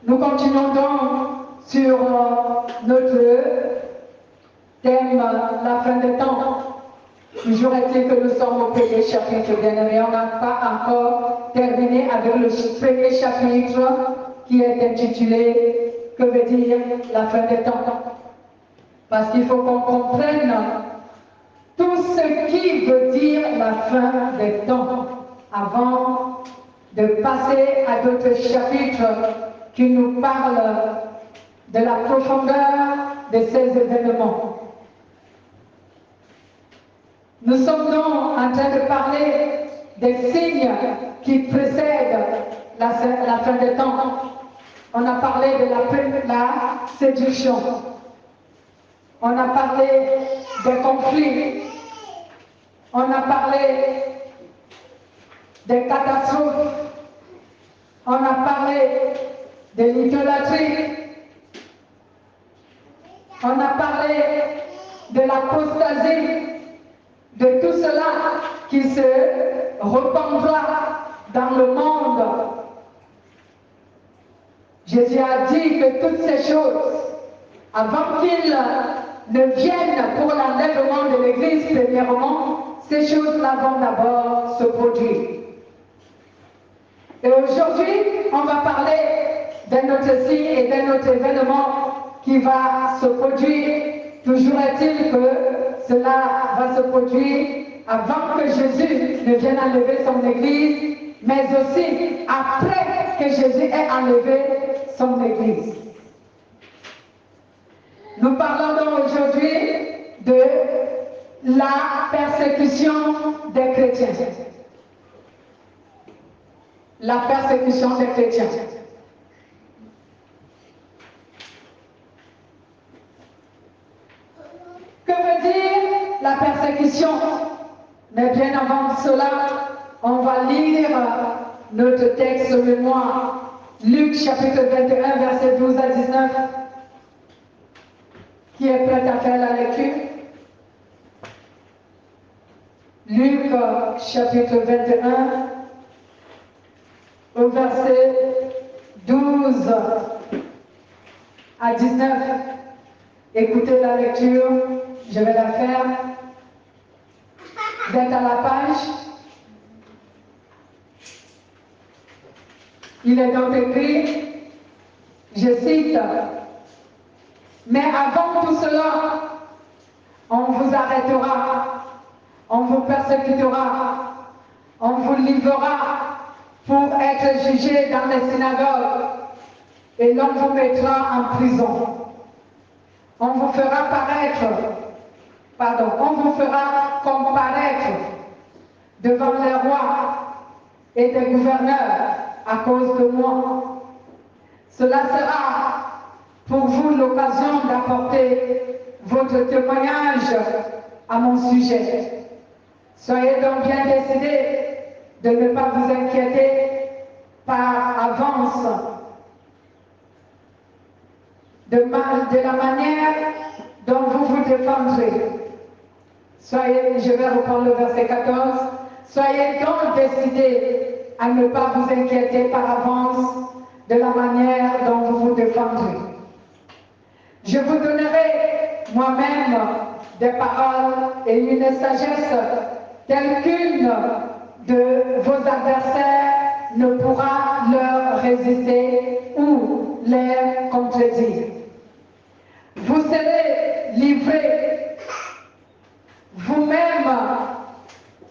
Nous continuons donc sur notre thème, la fin des temps. Toujours est-il que nous sommes au premier chapitre, bien-aimés. On n'a pas encore terminé avec le premier chapitre qui est intitulé « Que veut dire la fin des temps ?» Parce qu'il faut qu'on comprenne tout ce qui veut dire la fin des temps avant de passer à d'autres chapitres qui nous parlent de la profondeur de ces événements. Nous sommes donc en train de parler des signes qui précèdent la fin des temps. On a parlé de la séduction. On a parlé des conflits. On a parlé des catastrophes. On a parlé de l'idolâtrie. On a parlé de l'apostasie, de tout cela qui se répandra dans le monde. Jésus a dit que toutes ces choses, avant qu'il ne vienne pour l'enlèvement de l'Église, premièrement, ces choses-là vont d'abord se produire. Et aujourd'hui, on va parler d'un autre signe et d'un autre événement qui va se produire. Toujours est-il que cela va se produire avant que Jésus ne vienne enlever son Église, mais aussi après que Jésus ait enlevé son Église. Nous parlons donc aujourd'hui de la persécution des chrétiens. La persécution des chrétiens. Que veut dire la persécution? Mais bien avant cela, on va lire notre texte mémoire, Luc chapitre 21, versets 12 à 19. Qui est prêt à faire la lecture? Luc chapitre 21, au verset 12 à 19. Écoutez la lecture, je vais la faire. Vous êtes à la page. Il est donc écrit, je cite, « Mais avant tout cela, on vous arrêtera, on vous persécutera, on vous livrera pour être jugé dans les synagogues et l'on vous mettra en prison. On vous fera comparaître devant les rois et des gouverneurs à cause de moi. Cela sera pour vous l'occasion d'apporter votre témoignage à mon sujet. Soyez donc bien décidés de ne pas vous inquiéter par avance de la manière dont vous vous défendrez. Je vais reprendre le verset 14. Soyez donc décidés à ne pas vous inquiéter par avance de la manière dont vous vous défendrez. Je vous donnerai moi-même des paroles et une sagesse telle qu'une de vos adversaires ne pourra leur résister ou les contredire. Vous serez livrés vous-même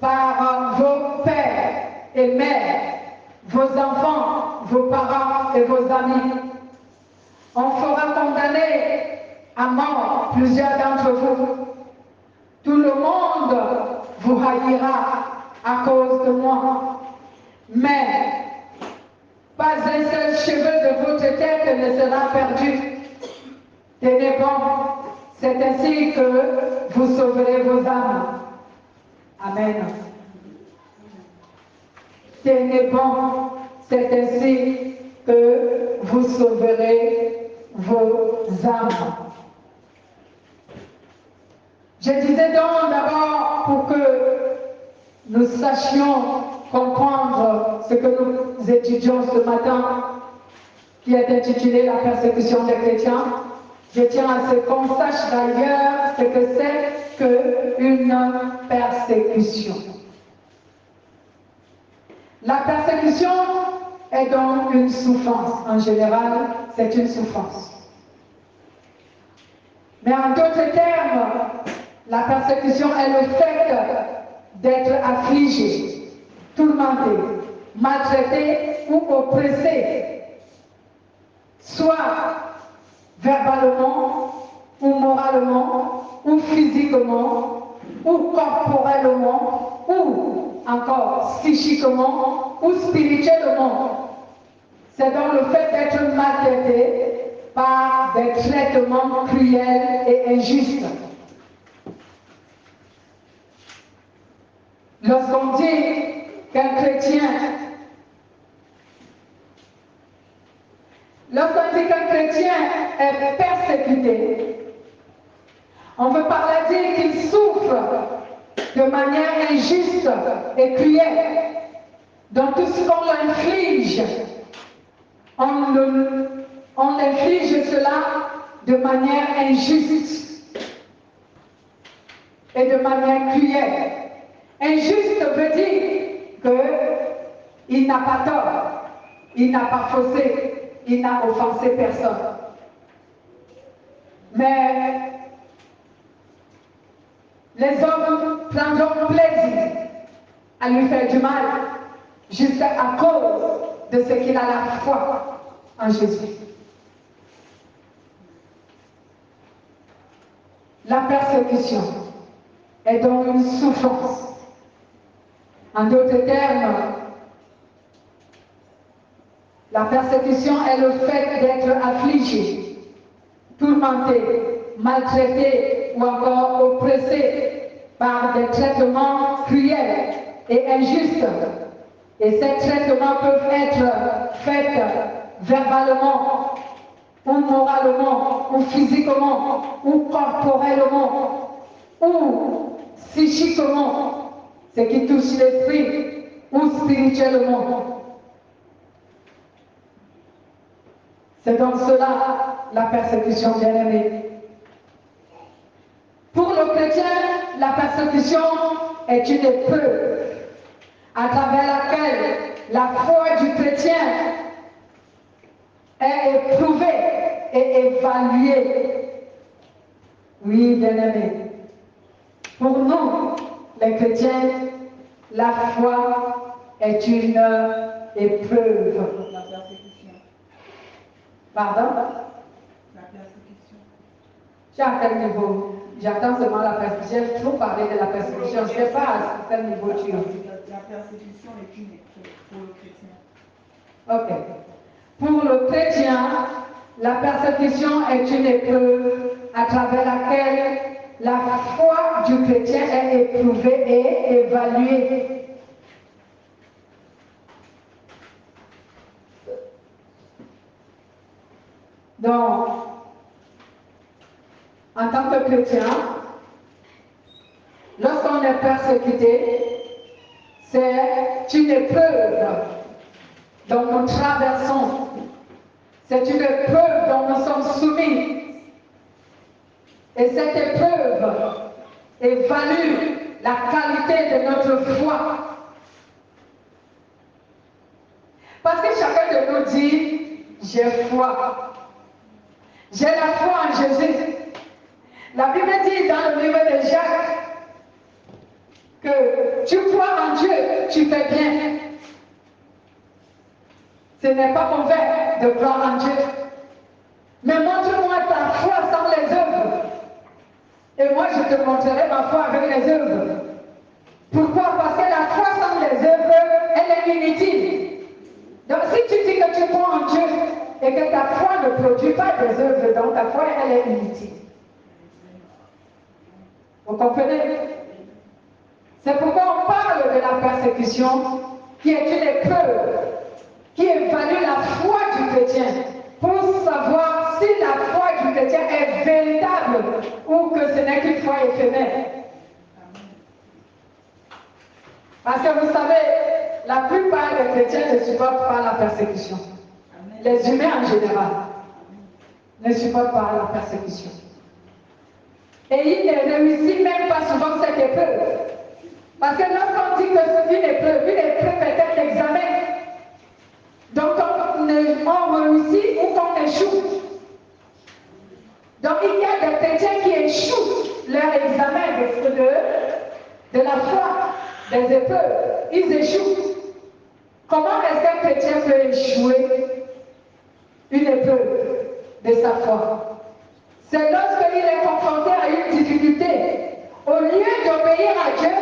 par vos pères et mères, vos enfants, vos parents et vos amis. On fera condamner à mort plusieurs d'entre vous. Tout le monde vous haïra à cause de moi. Mais pas un seul cheveu de votre tête ne sera perdu. Tenez bon, c'est ainsi que vous sauverez vos âmes. Amen. Tenez bon, c'est ainsi que vous sauverez vos âmes. Je disais donc d'abord pour que nous sachions comprendre ce que nous étudions ce matin, qui est intitulé La persécution des chrétiens. Je tiens à ce qu'on sache d'ailleurs ce que c'est qu'une persécution. La persécution est donc une souffrance. En général, c'est une souffrance. Mais en d'autres termes, la persécution est le fait d'être affligé, tourmenté, maltraité ou oppressé, soit verbalement ou moralement ou physiquement ou corporellement ou encore psychiquement ou spirituellement. C'est donc le fait d'être maltraité par des traitements cruels et injustes. Lorsqu'on dit qu'un chrétien est persécuté, on veut par là dire qu'il souffre de manière injuste et cruelle. Dans tout ce qu'on l'inflige, on inflige cela de manière injuste et de manière cruelle. Injuste veut dire qu'il n'a pas tort, il n'a pas faussé, il n'a offensé personne. Mais les hommes prendront plaisir à lui faire du mal, juste à cause de ce qu'il a la foi en Jésus. La persécution est donc une souffrance. En d'autres termes, la persécution est le fait d'être affligé, tourmenté, maltraité ou encore oppressé par des traitements cruels et injustes. Et ces traitements peuvent être faits verbalement, ou moralement, ou physiquement, ou corporellement, ou psychiquement, ce qui touche l'esprit, ou spirituellement. C'est donc cela la persécution, bien-aimée. Pour le chrétien, la persécution est une épreuve à travers laquelle la foi du chrétien est éprouvée et évaluée. Oui, bien-aimés. Pour nous, les chrétiens, la foi est une épreuve. La persécution. Pardon? La persécution. À quel niveau? J'attends seulement la persécution. J'ai trop parlé de la persécution. Je ne sais pas à quel niveau tu es. La persécution est une épreuve pour le chrétien. Ok. Pour le chrétien, la persécution est une épreuve à travers laquelle la foi du chrétien est éprouvée et évaluée. Donc, en tant que chrétien, lorsqu'on est persécuté, c'est une épreuve dont nous traversons. C'est une épreuve dont nous sommes soumis. Et cette épreuve évalue la qualité de notre foi. Parce que chacun de nous dit, j'ai foi. J'ai la foi en Jésus. La Bible dit dans le livre de Jacques que tu crois en Dieu, tu fais bien. Ce n'est pas mauvais de croire en Dieu. Mais montre-moi ta foi sans les œuvres. Et moi, je te montrerai ma foi avec les œuvres. Pourquoi? Parce que la foi sans les œuvres, elle est inutile. Donc, si tu dis que tu crois en Dieu et que ta foi ne produit pas des œuvres, donc ta foi, elle est inutile. Vous comprenez? C'est pourquoi on parle de la persécution, qui est une épreuve, qui évalue la foi du chrétien, pour savoir si la foi du chrétien est véritable ou que ce n'est qu'une foi éphémère. Parce que vous savez, la plupart des chrétiens ne supportent pas la persécution. les humains en général ne supportent pas la persécution. Et ils ne réussissent même pas souvent cette épreuve. Parce que lorsqu'on dit que c'est une épreuve est un examen. Donc on réussit ou qu'on échoue. Donc il y a des chrétiens qui échouent leur examen de la foi, des épreuves. Ils échouent. Comment est-ce qu'un chrétien peut échouer une épreuve de sa foi? C'est lorsqu'il est confronté à une difficulté. Au lieu d'obéir à Dieu,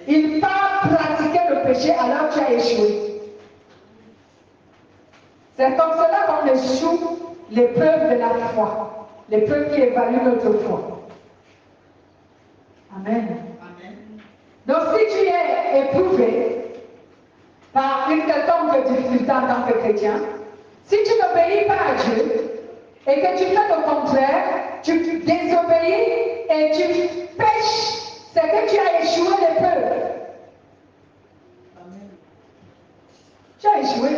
il part pratiquer le péché, alors tu as échoué. C'est comme cela qu'on échoue l'épreuve de la foi, l'épreuve qui évalue notre foi. Amen. Amen. Donc si tu es éprouvé par une quelconque difficulté en tant que chrétien, si tu n'obéis pas à Dieu et que tu fais le contraire, tu désobéis et tu pêches, c'est que tu as échoué l'épreuve. Tu as échoué.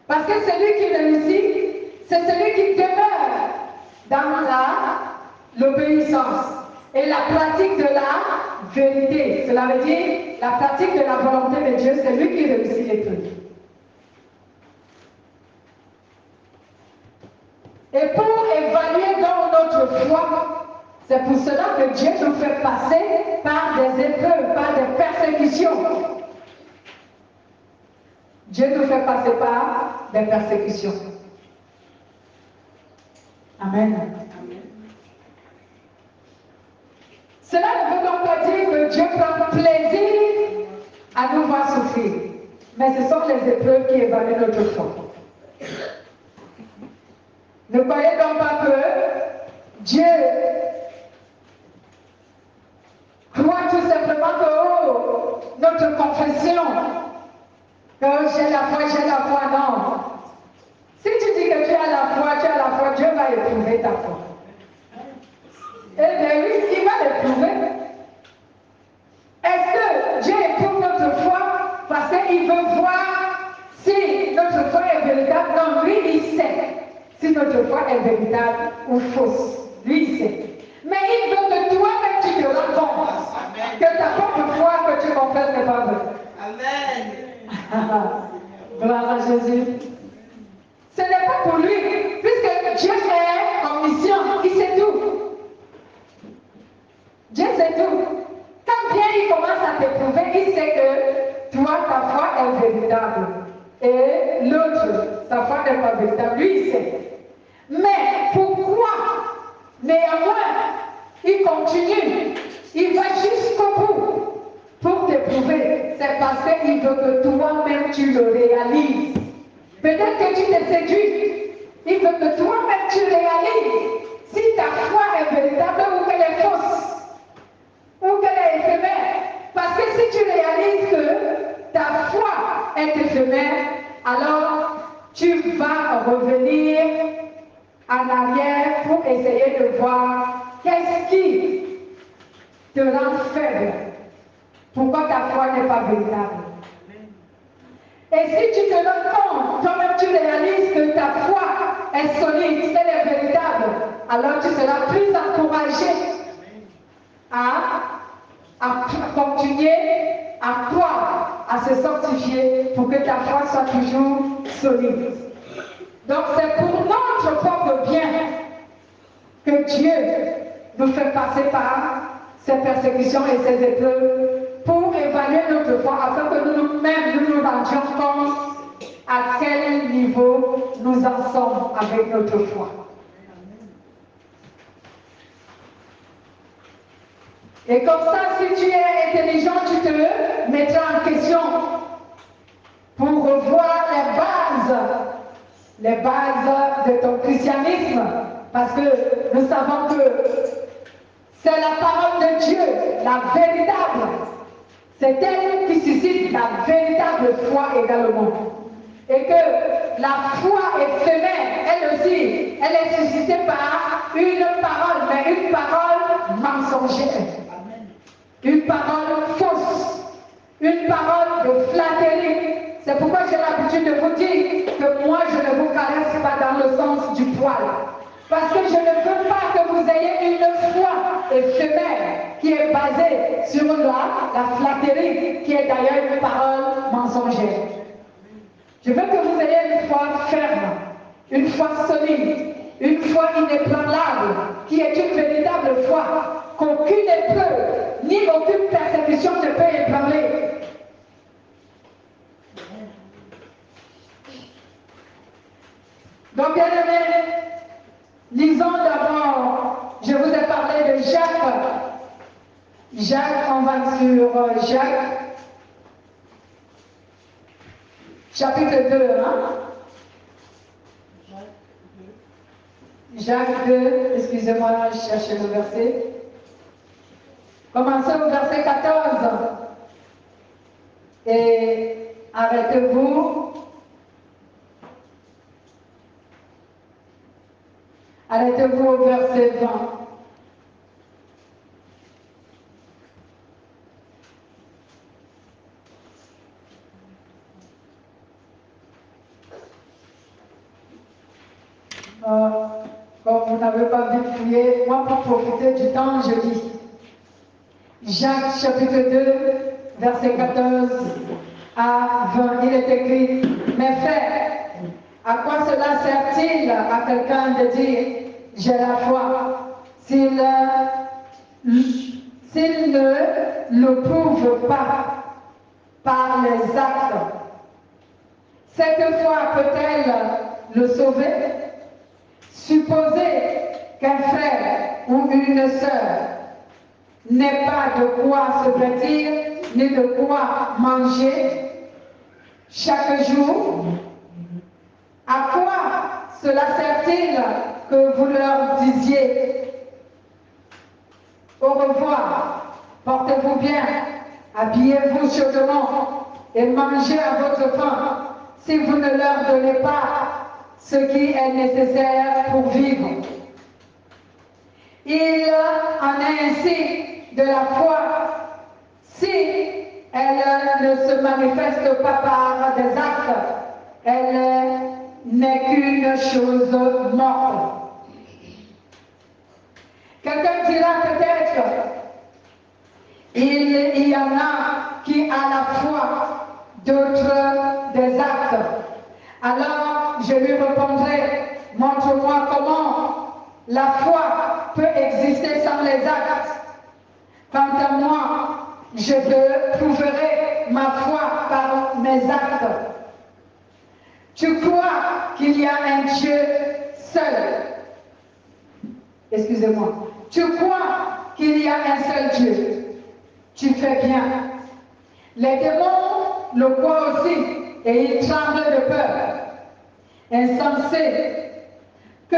Parce que celui qui réussit, c'est celui qui demeure dans l'obéissance et la pratique de la vérité. Cela veut dire la pratique de la volonté de Dieu, c'est lui qui réussit l'épreuve. Et pour évaluer dans notre foi, c'est pour cela que Dieu nous fait passer par des épreuves, par des persécutions. Dieu nous fait passer par des persécutions. Amen. Amen. Cela ne veut donc pas dire que Dieu prend plaisir à nous voir souffrir. Mais ce sont les épreuves qui évaluent notre foi. Ne croyez donc pas que Dieu croit tout simplement que notre confession, que j'ai la foi, non. Si tu dis que tu as la foi, Dieu va éprouver ta foi. Eh bien oui, il va l'éprouver. Est-ce que Dieu éprouve notre foi parce qu'il veut voir si notre foi est véritable? Non, lui, il sait si notre foi est véritable ou fausse. Lui, il sait. Mais il veut que toi-même tu te rends compte que ta propre foi que tu confesses n'est pas vraie. Amen. Gloire à Jésus. Ce n'est pas pour lui, puisque Dieu est omniscient, il sait tout. Dieu sait tout. Quand bien il commence à t'éprouver, il sait que toi, ta foi est véritable. Et l'autre, sa foi n'est pas véritable. Lui, il sait. Mais pourquoi, néanmoins, il continue, il va jusqu'au bout pour t'éprouver? C'est parce qu'il veut que toi-même tu le réalises. Peut-être que tu t'es séduit. Il veut que toi-même tu réalises si ta foi est véritable ou qu'elle est fausse, ou qu'elle est éphémère. Parce que si tu réalises que ta foi est éphémère, alors tu vas revenir en arrière pour essayer de voir qu'est-ce qui te rend faible. Pourquoi ta foi n'est pas véritable? Et si tu te rends compte, toi-même tu réalises que ta foi est solide, qu'elle est véritable, alors tu seras plus encouragé à continuer à croire, à se sanctifier pour que ta foi soit toujours solide. Donc c'est pour notre propre bien que Dieu nous fait passer par ces persécutions et ces épreuves pour évaluer notre foi afin que nous-mêmes nous rendions compte à quel niveau nous en sommes avec notre foi. Et comme ça, si tu es intelligent, tu te mettras en question pour revoir les bases de ton christianisme. Parce que nous savons que c'est la parole de Dieu, la véritable. C'est elle qui suscite la véritable foi également. Et que la foi éphémère, elle aussi, elle est suscitée par une parole, mais une parole mensongère. Une parole fausse. Une parole de flatterie. C'est pourquoi j'ai l'habitude l'habitude de vous dire que moi, je ne vous caresse pas dans le sens du poil. Parce que je ne veux pas que vous ayez une foi éphémère qui est basée sur la flatterie, qui est d'ailleurs une parole mensongère. Je veux que vous ayez une foi ferme, une foi solide, une foi inébranlable, qui est une véritable foi, qu'aucune épreuve ni aucune persécution ne peut ébranler. Donc, bien aimés, lisons d'abord, je vous ai parlé de Jacques. Jacques, on va sur Jacques, chapitre 2, hein? Jacques 2, excusez-moi, je cherchais le verset. Commencez au verset 14. Et arrêtez-vous. Arrêtez-vous au verset 20. Comme vous n'avez pas vite fouillé, moi pour profiter du temps, je dis Jacques chapitre 2, verset 14 à 20, il est écrit: mes frères, à quoi cela sert-il à quelqu'un de dire j'ai la foi s'il ne le prouve pas par les actes? Cette foi peut-elle le sauver? Supposez qu'un frère ou une sœur n'ait pas de quoi se vêtir, ni de quoi manger chaque jour, à quoi cela sert-il que vous leur disiez au revoir, portez-vous bien, habillez-vous chaudement et mangez à votre faim, si vous ne leur donnez pas ce qui est nécessaire pour vivre? Il en est ainsi de la foi, si elle ne se manifeste pas par des actes, elle n'est qu'une chose morte. Quelqu'un dira peut-être, il y en a qui à la foi, d'autres des actes. Alors je lui répondrai, montre-moi comment la foi peut exister sans les actes. Quant à moi, je te prouverai ma foi par mes actes. Tu crois qu'il y a un Dieu seul? Excusez-moi. Tu crois qu'il y a un seul Dieu? Tu fais bien. Les démons le croient aussi et ils tremblent de peur. Insensé que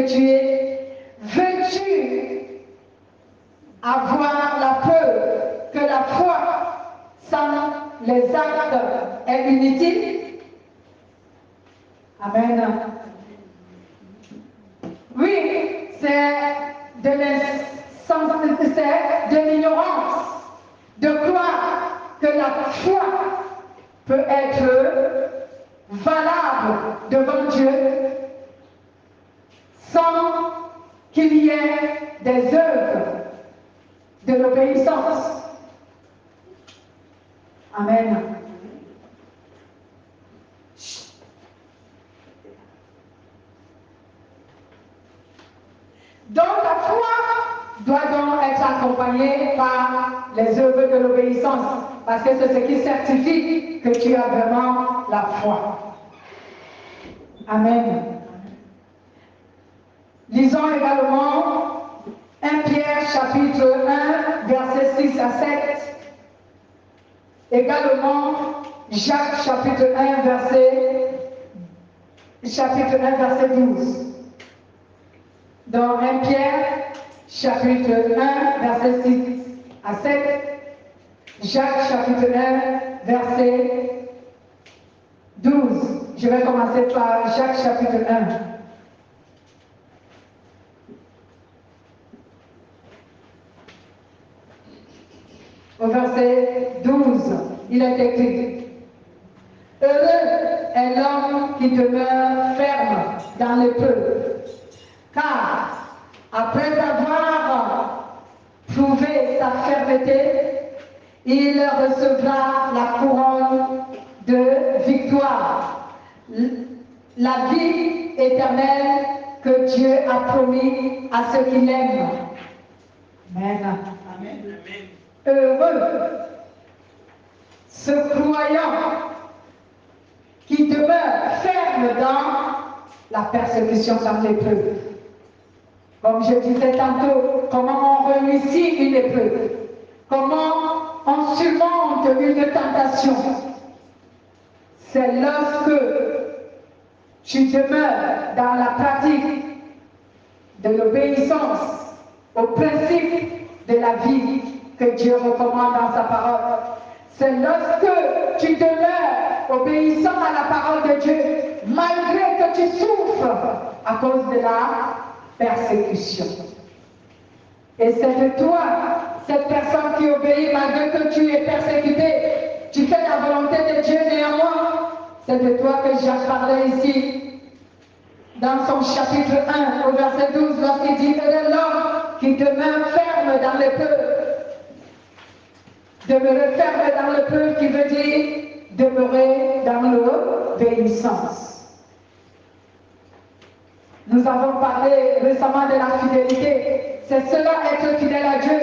tu es, veux-tu avoir la peur que la foi sans les actes est inutile? Amen. Oui, c'est de l'ignorance de croire que la foi peut être valable devant Dieu sans qu'il y ait des œuvres de l'obéissance. Amen. Donc la foi doit donc être accompagnée par les œuvres de l'obéissance, parce que c'est ce qui certifie que tu as vraiment la foi. Amen. Lisons également 1 Pierre chapitre 1, versets 6 à 7. Également Jacques chapitre 1, verset 12. Dans 1 Pierre chapitre 1, verset 6 à 7. Jacques chapitre 1, verset 12. Je vais commencer par Jacques chapitre 1. Au verset 12, il est écrit: Heureux est l'homme qui demeure ferme dans l'épreuve, car après avoir prouvé sa fermeté, il recevra la couronne de victoire, la vie éternelle que Dieu a promis à ceux qui l'aiment. Amen. Amen. Heureux ce croyant qui demeure ferme dans la persécution, dans l'épreuve. Comme je disais tantôt, comment on réussit une épreuve, comment on surmonte une tentation. C'est lorsque tu demeures dans la pratique de l'obéissance au principe de la vie que Dieu recommande dans sa parole. C'est lorsque tu demeures obéissant à la parole de Dieu, malgré que tu souffres à cause de la persécution. Et c'est de toi, cette personne qui obéit malgré que tu es persécuté, tu fais la volonté de Dieu néanmoins. C'est de toi que Jacques parlait ici, dans son chapitre 1, au verset 12, lorsqu'il dit « Heureux l'homme qui demeure ferme dans l'épreuve ». Demeurer ferme dans l'épreuve qui veut dire demeurer dans l'obéissance. Nous avons parlé récemment de la fidélité. C'est cela être fidèle à Dieu.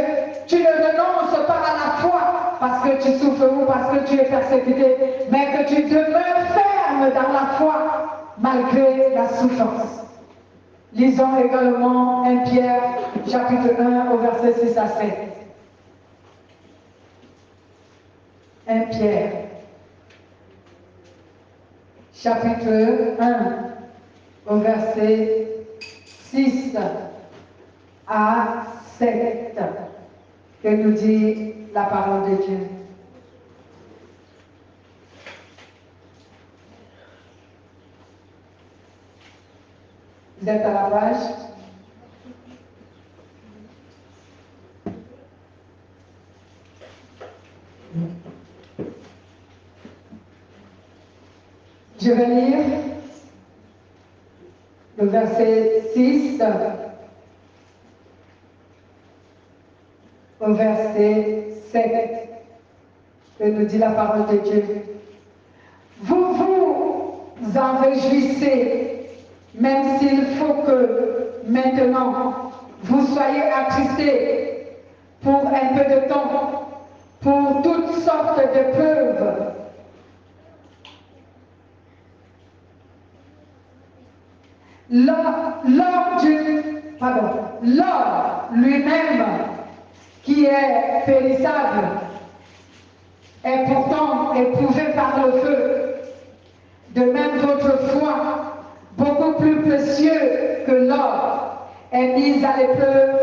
Tu ne renonces pas à la foi parce que tu souffres ou parce que tu es persécuté, mais que tu demeures ferme dans la foi malgré la souffrance. Lisons également 1 Pierre, chapitre 1, au verset 6 à 7. 1 Pierre, chapitre 1, au verset 6 à 7, que nous dit la parole de Dieu. Vous êtes à la page? Je vais lire le verset 6 au verset 7 que nous dit la parole de Dieu. Vous vous en réjouissez, même s'il faut que maintenant vous soyez attristés pour un peu de temps, pour toutes sortes de preuves. L'or lui-même, qui est périssable, est pourtant éprouvé par le feu. De même, votre foi, beaucoup plus précieux que l'or, est mise à l'épreuve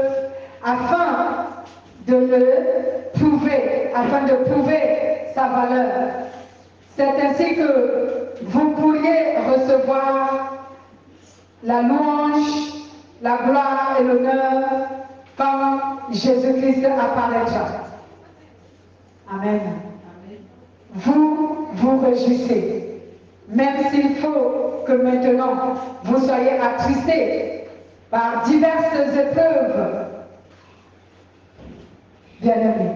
afin de prouver sa valeur. C'est ainsi que vous pourriez recevoir la louange, la gloire et l'honneur quand Jésus-Christ apparaîtra. Amen. Vous vous réjouissez, même s'il faut que maintenant vous soyez attristés par diverses épreuves. Bien-aimés,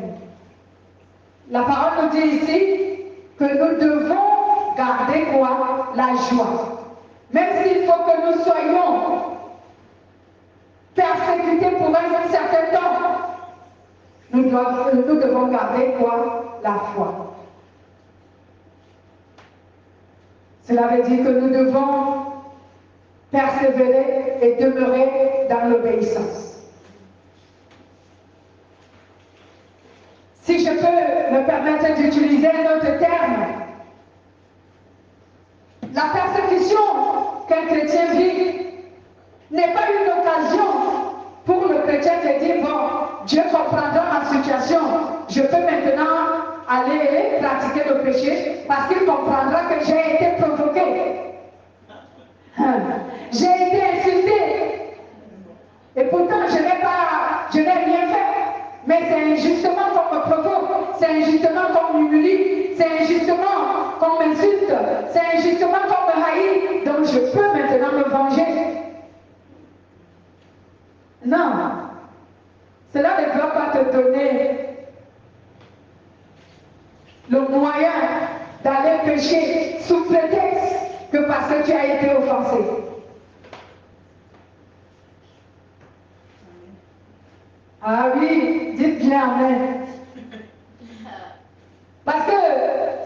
la parole nous dit ici que nous devons garder quoi? La joie. Même s'il faut que nous soyons persécutés pour un certain temps, nous devons garder quoi? La foi. Cela veut dire que nous devons persévérer et demeurer dans l'obéissance. Si je peux me permettre d'utiliser un autre terme, la persécution qu'un chrétien vit n'est pas une occasion pour le chrétien de dire, bon, Dieu comprendra ma situation, je peux maintenant aller pratiquer le péché parce qu'il comprendra que j'ai été provoqué. J'ai été insulté. Et pourtant, je n'ai rien fait. Mais c'est injustement qu'on me provoque, c'est injustement qu'on m'humilie, c'est injustement qu'on m'insulte, c'est injustement qu'on me haït, donc je peux maintenant me venger. Non, cela ne doit pas te donner le moyen d'aller pécher sous prétexte que parce que tu as été offensé. Ah oui, dites bien amen. Parce que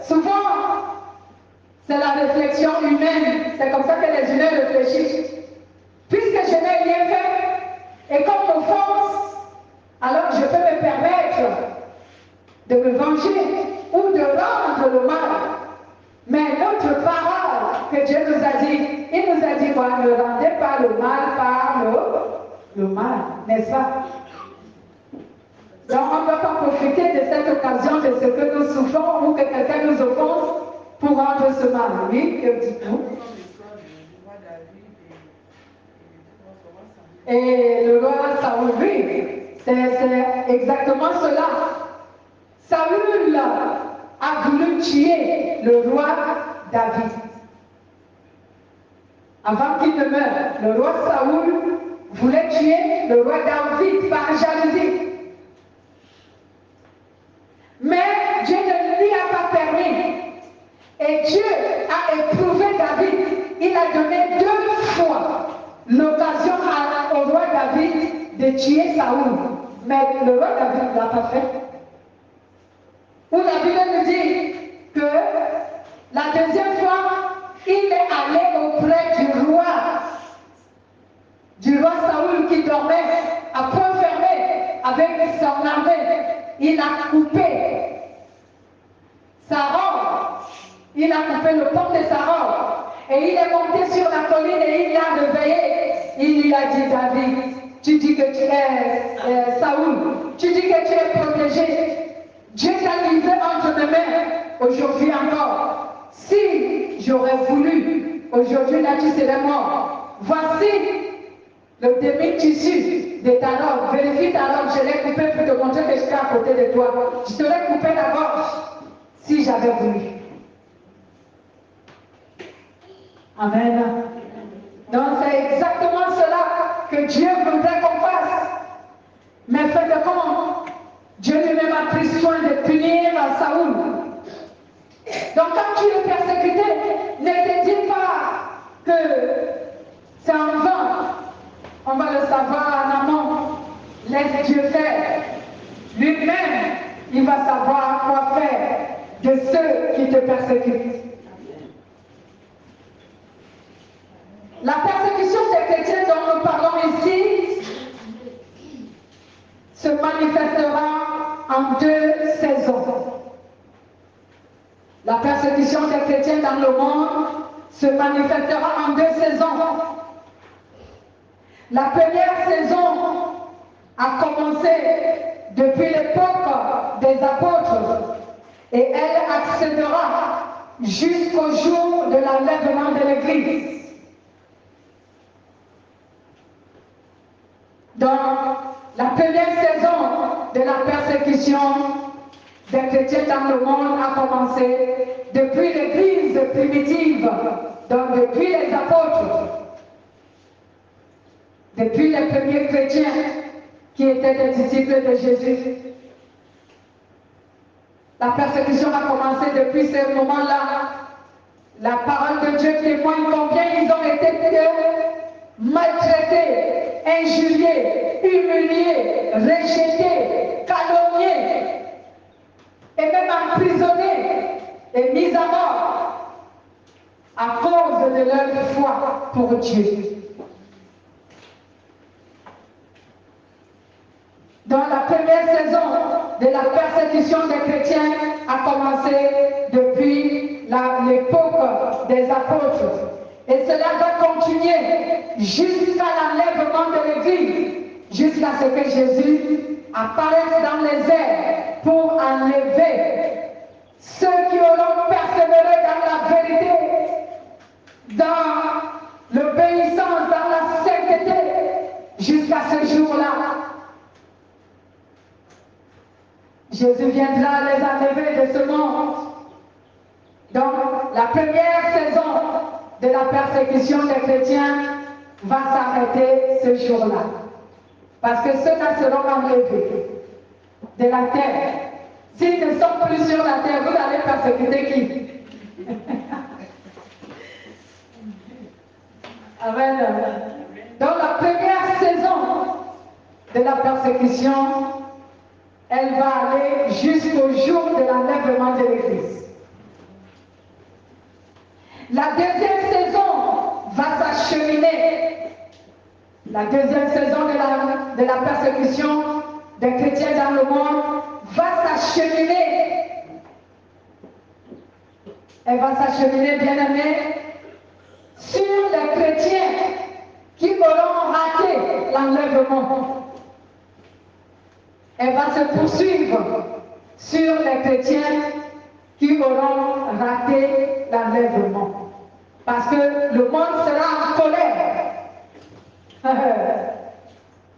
souvent, c'est la réflexion humaine. C'est comme ça que les humains réfléchissent. Puisque je n'ai rien fait et qu'on m'offense, alors je peux me permettre de me venger ou de rendre le mal. Mais notre parole que Dieu nous a dit, il nous a dit quoi? Ne rendez pas le mal par le mal, n'est-ce pas? Donc on ne peut pas profiter de cette occasion de ce que nous souffrons ou que quelqu'un nous offense pour rendre ce mal. Oui, que dites-vous? Et le roi Saoul, oui, c'est exactement cela. Saoul a voulu tuer le roi David. Avant qu'il ne meure, le roi Saoul voulait tuer le roi David par jalousie. Mais Dieu ne lui a pas permis. Et Dieu a éprouvé David. Il a donné 2 fois l'occasion au roi David de tuer Saoul. Mais le roi David ne l'a pas fait. Où la Bible nous dit que la deuxième fois, il est allé auprès du roi Saoul qui dormait à point fermé avec son armée. Il a coupé sa robe. Il a coupé le pan de sa robe. Et il est monté sur la colline et il l'a réveillé. Il lui a dit, David, tu dis que tu es Saoul, tu dis que tu es protégé. Dieu t'a livré entre mes mains, aujourd'hui encore. Si j'aurais voulu, aujourd'hui là tu serais mort. Voici le demi-tissu de ta robe. Vérifie ta robe, je l'ai coupé pour te montrer que j'étais à côté de toi. Je t'aurais coupé la gorge si j'avais voulu. Amen. Donc c'est exactement cela que Dieu voudrait qu'on fasse. Mais faites compte, Dieu lui-même a pris soin de punir Saoul. Donc quand tu es persécuté, ne te dis pas que c'est en vain. On va le savoir en amont. Laisse Dieu faire. Lui-même, il va savoir quoi faire de ceux qui te persécutent. La persécution des chrétiens dont nous parlons ici se manifestera en 2 saisons. La persécution des chrétiens dans le monde se manifestera en 2 saisons. La première saison a commencé depuis l'époque des apôtres et elle accédera jusqu'au jour de l'enlèvement de l'Église. Donc, la première saison de la persécution des chrétiens dans le monde a commencé depuis l'Église primitive, donc depuis les apôtres, depuis les premiers chrétiens qui étaient des disciples de Jésus. La persécution a commencé depuis ce moment-là. La parole de Dieu témoigne combien ils ont été maltraités, injuriés, humiliés, rejetés, calomniés, et même emprisonnés et mis à mort à cause de leur foi pour Dieu. Dans la première saison de la persécution des chrétiens a commencé depuis l'époque des apôtres. Et cela va continuer jusqu'à l'enlèvement de l'Église, jusqu'à ce que Jésus apparaisse dans les airs pour enlever ceux qui auront persévéré dans la vérité, dans l'obéissance, dans la sainteté, jusqu'à ce jour-là. Jésus viendra les enlever de ce monde. Donc, la première saison de la persécution des chrétiens va s'arrêter ce jour-là. Parce que ceux-là seront enlevés de la terre. S'ils ne sont plus sur la terre, vous allez persécuter qui? Amen. Dans la première saison de la persécution, elle va aller jusqu'au jour de l'enlèvement de l'Église. La deuxième saison va s'acheminer. La deuxième saison de la persécution des chrétiens dans le monde va s'acheminer. Elle va s'acheminer, bien aimé, sur les chrétiens qui auront raté l'enlèvement. Elle va se poursuivre sur les chrétiens qui auront raté l'enlèvement. Parce que le monde sera en colère.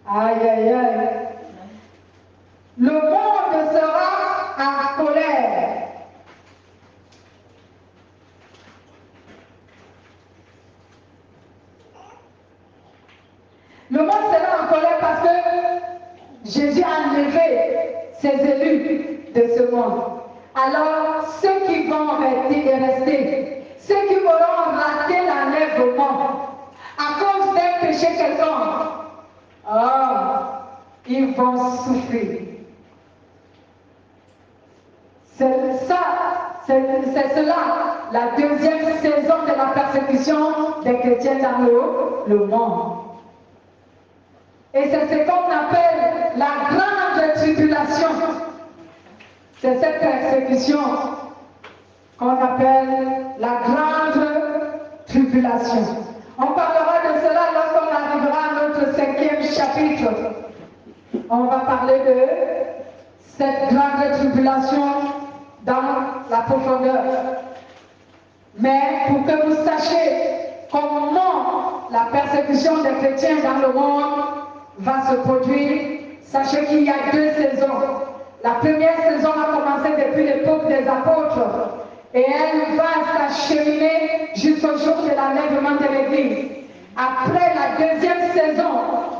Aïe, aïe, aïe. Le monde sera en colère. Le monde sera en colère parce que Jésus a enlevé ses élus de ce monde. Alors, ceux qui vont rester, ceux qui auront raté l'enlèvement à cause d'un péché quelconque, ils vont souffrir. C'est cela, la deuxième saison de la persécution des chrétiens dans le monde. Et c'est ce qu'on appelle la grande tribulation. C'est cette persécution qu'on appelle la grande tribulation. On parlera de cela lorsqu'on arrivera à notre 5e chapitre. On va parler de cette grande tribulation dans la profondeur. Mais pour que vous sachiez comment la persécution des chrétiens dans le monde va se produire, sachez qu'il y a 2 saisons. La première saison a commencé depuis l'époque des apôtres et elle va s'acheminer jusqu'au jour de l'enlèvement de l'Église. Après, la deuxième saison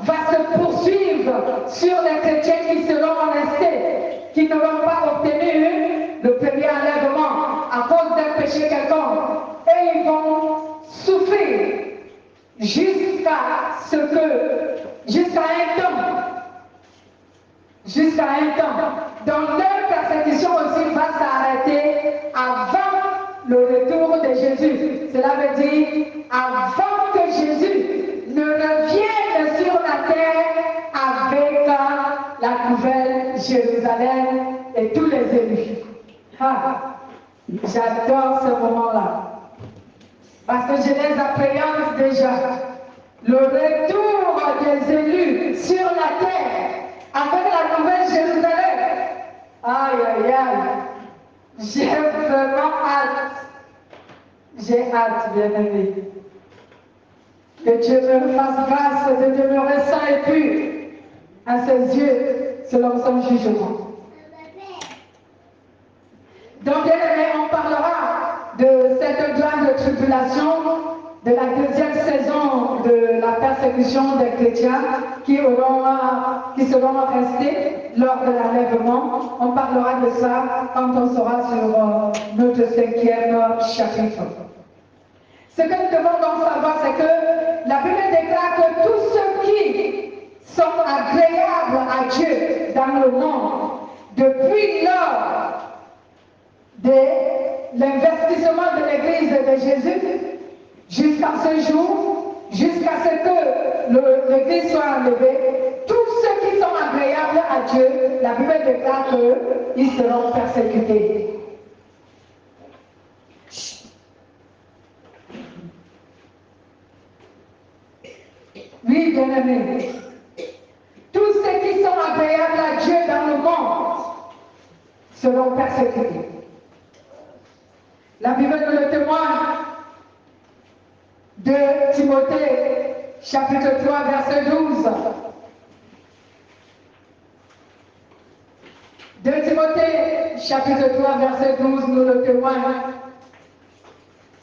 va se poursuivre sur les chrétiens qui seront restés, qui n'auront pas obtenu le premier enlèvement à cause d'un péché quelconque. Et ils vont souffrir jusqu'à un temps. Donc leur persécution aussi va s'arrêter avant le retour de Jésus. Cela veut dire avant que Jésus ne revienne sur la terre avec la nouvelle Jérusalem et tous les élus. J'adore ce moment-là. Parce que je les appréhende déjà. Le retour des élus sur la terre avec la nouvelle Jérusalem. Aïe, aïe, aïe. J'ai vraiment hâte. J'ai hâte, bien-aimé. Que Dieu me fasse grâce de demeurer saint et pur à ses yeux selon son jugement. Donc, bien-aimé, on parlera de cette grande tribulation, de la deuxième saison de la persécution des chrétiens qui seront restés lors de l'enlèvement. On parlera de ça quand on sera sur notre 5e chapitre. Ce que nous devons donc savoir, c'est que la Bible déclare que tous ceux qui sont agréables à Dieu dans le monde, depuis lors de l'investissement de l'Église de Jésus, jusqu'à ce jour, jusqu'à ce que l'Église soit enlevée, tous ceux qui sont agréables à Dieu, la Bible déclare qu'ils seront persécutés. Oui, bien-aimés, tous ceux qui sont agréables à Dieu dans le monde seront persécutés. La Bible nous le témoigne. 2 Timothée, chapitre 3, verset 12. 2 Timothée, chapitre 3, verset 12, nous le témoigne.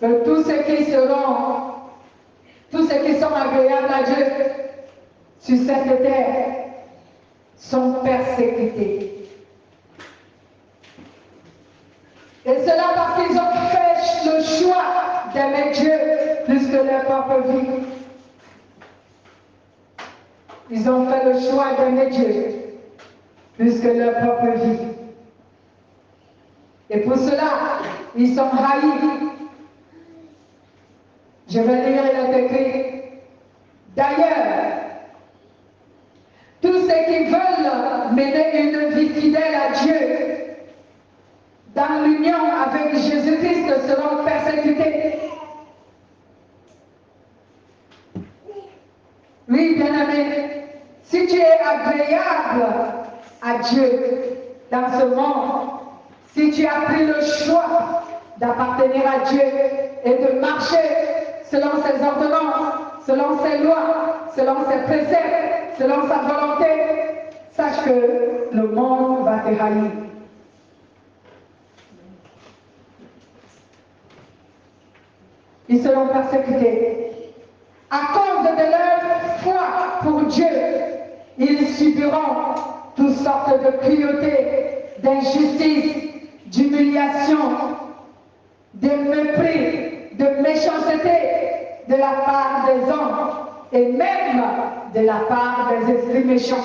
que tous ceux qui sont agréables à Dieu sur cette terre sont persécutés. Et cela parce qu'ils ont fait le choix d'aimer Dieu plus que leur propre vie. Ils ont fait le choix d'aimer Dieu plus que leur propre vie. Et pour cela, ils sont haïs. Je vais lire, il est écrit. D'ailleurs, tous ceux qui veulent mener une vie fidèle à Dieu, dans l'union avec Jésus-Christ, seront persécutés. Oui, bien-aimé, si tu es agréable à Dieu dans ce monde, si tu as pris le choix d'appartenir à Dieu et de marcher selon ses ordonnances, selon ses lois, selon ses préceptes, selon sa volonté, sache que le monde va te haïr. Ils seront persécutés. À cause de leur foi pour Dieu, ils subiront toutes sortes de cruautés, d'injustice, d'humiliation, de mépris, de méchanceté de la part des hommes et même de la part des esprits méchants.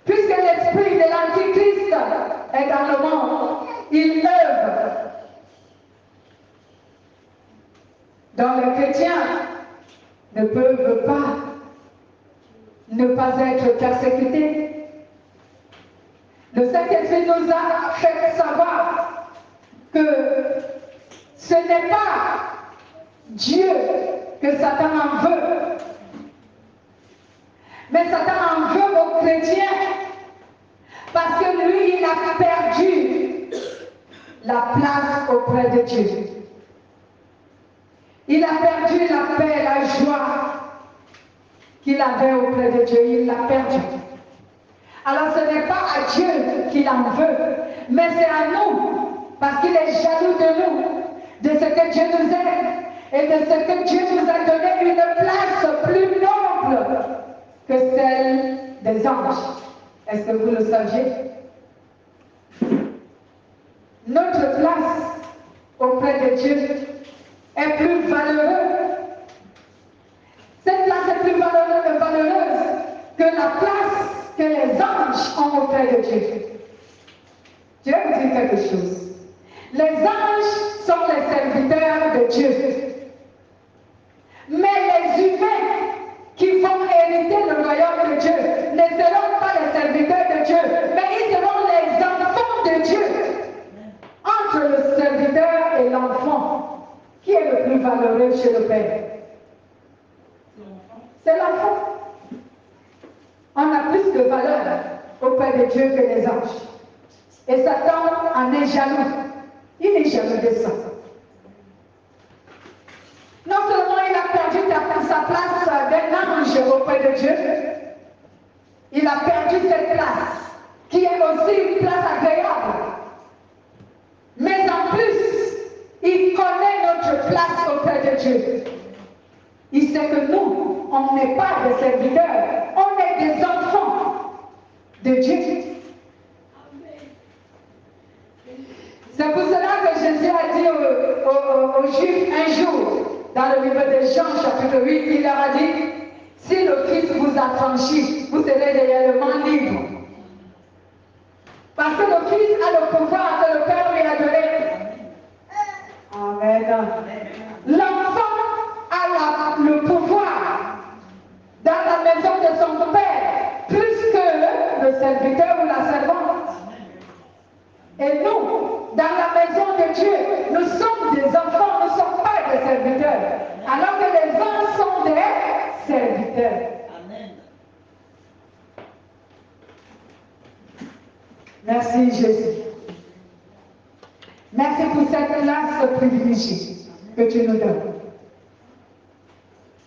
Puisque l'esprit de l'Antichrist est dans le monde, il œuvre dont les chrétiens ne peuvent pas ne pas être persécutés. Le Saint-Esprit nous a fait savoir que ce n'est pas Dieu que Satan en veut, mais Satan en veut aux chrétiens parce que lui, il a perdu la place auprès de Dieu. Il a perdu la paix, la joie qu'il avait auprès de Dieu. Il l'a perdu. Alors ce n'est pas à Dieu qu'il en veut, mais c'est à nous, parce qu'il est jaloux de nous, de ce que Dieu nous aime, et de ce que Dieu nous a donné une place plus noble que celle des anges. Est-ce que vous le saviez? Notre place auprès de Dieu est plus valeureuse. Cette place est plus valeureuse que la place que les anges ont auprès de Dieu. Je vais vous dire quelque chose. Les anges sont les serviteurs de Dieu. Mais les humains qui vont hériter le royaume de Dieu ne seront pas les serviteurs de Dieu, mais ils seront les enfants de Dieu. Entre le serviteur et l'enfant, qui est le plus valeureux chez le Père? C'est l'enfant. On a plus de valeur auprès de Dieu que les anges. Et Satan en est jaloux. Il est jaloux de ça. Non seulement il a perdu sa place d'un ange auprès de Dieu, il a perdu cette place, qui est aussi une place agréable. Mais en plus, il connaît notre place auprès de Dieu. Il sait que nous, on n'est pas des serviteurs, on est des enfants de Dieu. C'est pour cela que Jésus a dit aux Juifs un jour, dans le livre de Jean, chapitre 8, il leur a dit, si le Fils vous a franchi, vous serez réellement libre. Parce que le Fils a le pouvoir que le Père lui a donné. Amen. L'enfant a le pouvoir dans la maison de son Père, plus que le serviteur ou la servante. Et nous, dans la maison de Dieu, nous sommes des enfants, nous ne sommes pas des serviteurs. Alors que les anges sont des serviteurs. Amen. Merci Jésus. Merci pour cette place privilégiée que tu nous donnes.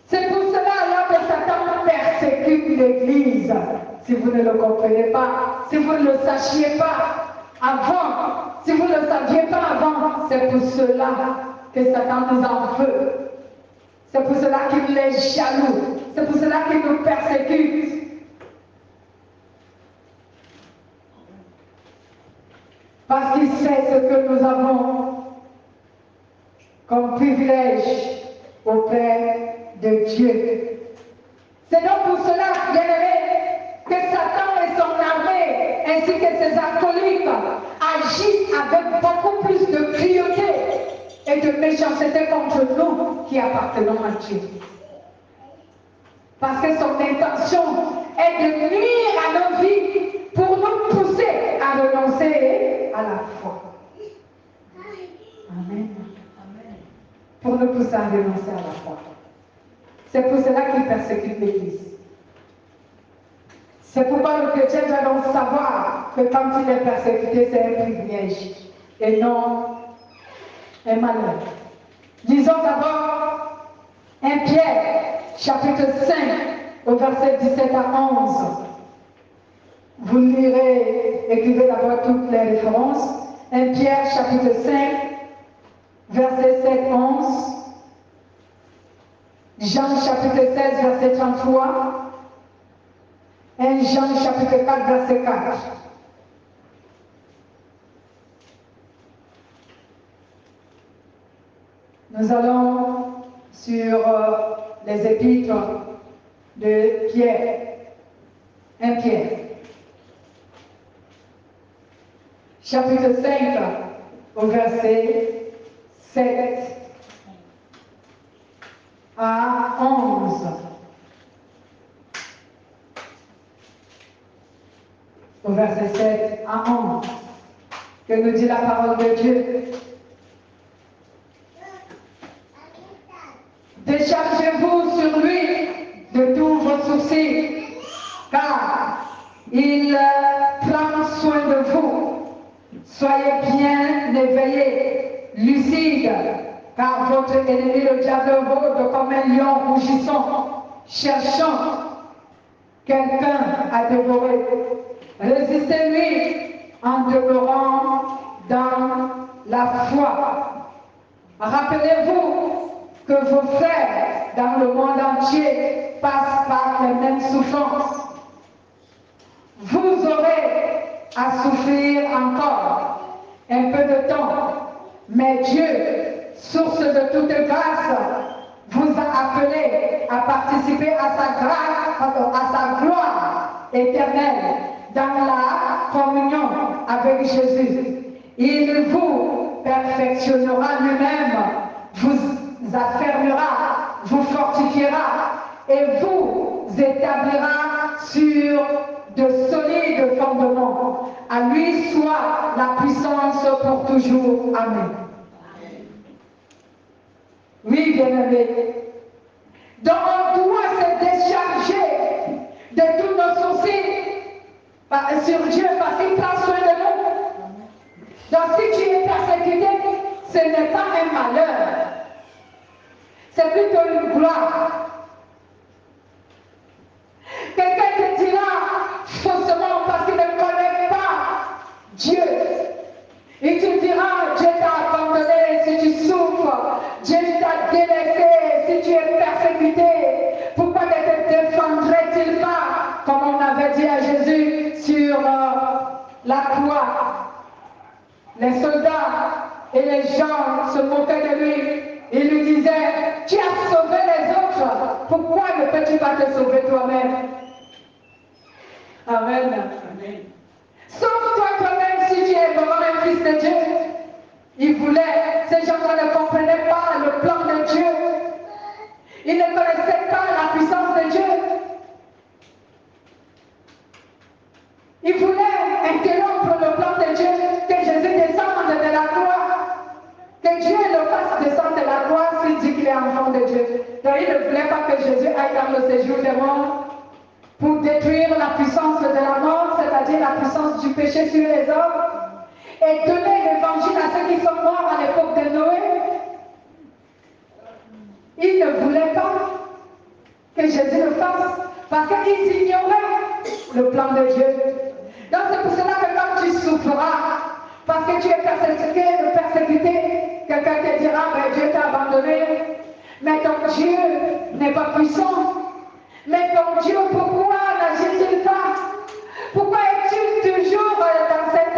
C'est pour cela alors que Satan persécute l'Église. Si vous ne le comprenez pas, si vous ne le sachiez pas, avant saviez pas avant, c'est pour cela que Satan nous en veut. C'est pour cela qu'il est jaloux. C'est pour cela qu'il nous persécute. Parce qu'il sait ce que nous avons comme privilège auprès de Dieu. C'est donc pour cela, bien-aimés, que Satan et son armée, ainsi que ses acolytes, agissent avec beaucoup plus de cruauté et de méchanceté contre nous qui appartenons à Dieu. Parce que son intention est de nuire à nos vies pour nous pousser à renoncer à la foi. Amen. Pour nous pousser à renoncer à la foi. C'est pour cela qu'il persécute l'Église. C'est pourquoi le chrétien doit donc savoir que quand il est persécuté, c'est un privilège et non un malheur. Lisons d'abord 1 Pierre, chapitre 5, au verset 17 à 11. Vous lirez, écrivez d'abord toutes les références. 1 Pierre, chapitre 5, verset 7, 11. Jean, chapitre 16, verset 33. 1 Jean, chapitre 4, verset 4. Nous allons sur les épîtres de Pierre. 1 Pierre. Chapitre 5, au verset 7 à 11. Au verset 7 à 11. Que nous dit la parole de Dieu. Déchargez-vous sur lui de tous vos soucis, car il prend soin de vous. Soyez bien éveillés, lucides, car votre ennemi le diable rôde comme un lion rougissant, cherchant quelqu'un à dévorer. Résistez-lui en demeurant dans la foi. Rappelez-vous que vos frères dans le monde entier passent par les mêmes souffrances. Vous aurez à souffrir encore un peu de temps, mais Dieu, source de toute grâce, vous a appelé à participer à sa grâce, à sa gloire éternelle dans la communion avec Jésus. Il vous perfectionnera lui-même, vous affermira, vous fortifiera et vous établira sur de solides fondements. À lui soit la puissance pour toujours. Amen. Oui, bien-aimés. Donc on doit se décharger de tous nos soucis sur Dieu parce qu'il prend soin de nous. Donc si tu es persécuté, ce n'est pas un malheur. C'est plutôt une gloire. Quelqu'un te dira faussement parce qu'il ne connaît pas Dieu. Et tu diras, Dieu t'a abandonné si tu souffres, Dieu t'a délaissé si tu es persécuté. Pourquoi ne te défendrait-il pas, comme on avait dit à Jésus sur la croix? Les soldats et les gens se moquaient de lui. Ils lui disaient, tu as sauvé les autres, pourquoi ne peux-tu pas te sauver toi-même? Amen. Amen. Sauve-toi toi-même si tu es vraiment un fils de Dieu. Ils voulaient, ces gens-là ne comprenaient pas le plan de Dieu. Ils ne connaissaient pas la puissance de Dieu. Ils voulaient interrompre le plan de Dieu, que Jésus descende de la croix, que Dieu le fasse descendre de la croix s'il dit qu'il est enfant de Dieu. Donc ils ne voulaient pas que Jésus aille dans le séjour des morts pour détruire la puissance de la mort, c'est-à-dire la puissance du péché sur les hommes, et donner l'évangile à ceux qui sont morts à l'époque de Noé. Ils ne voulaient pas que Jésus le fasse, parce qu'ils ignoraient le plan de Dieu. Donc c'est pour cela que quand tu souffriras, Parce que tu es persécuté, quelqu'un te dira, ben Dieu t'a abandonné, mais ton Dieu n'est pas puissant. Mais ton Dieu, pourquoi n'agit-il pas? Pourquoi es-tu toujours dans cet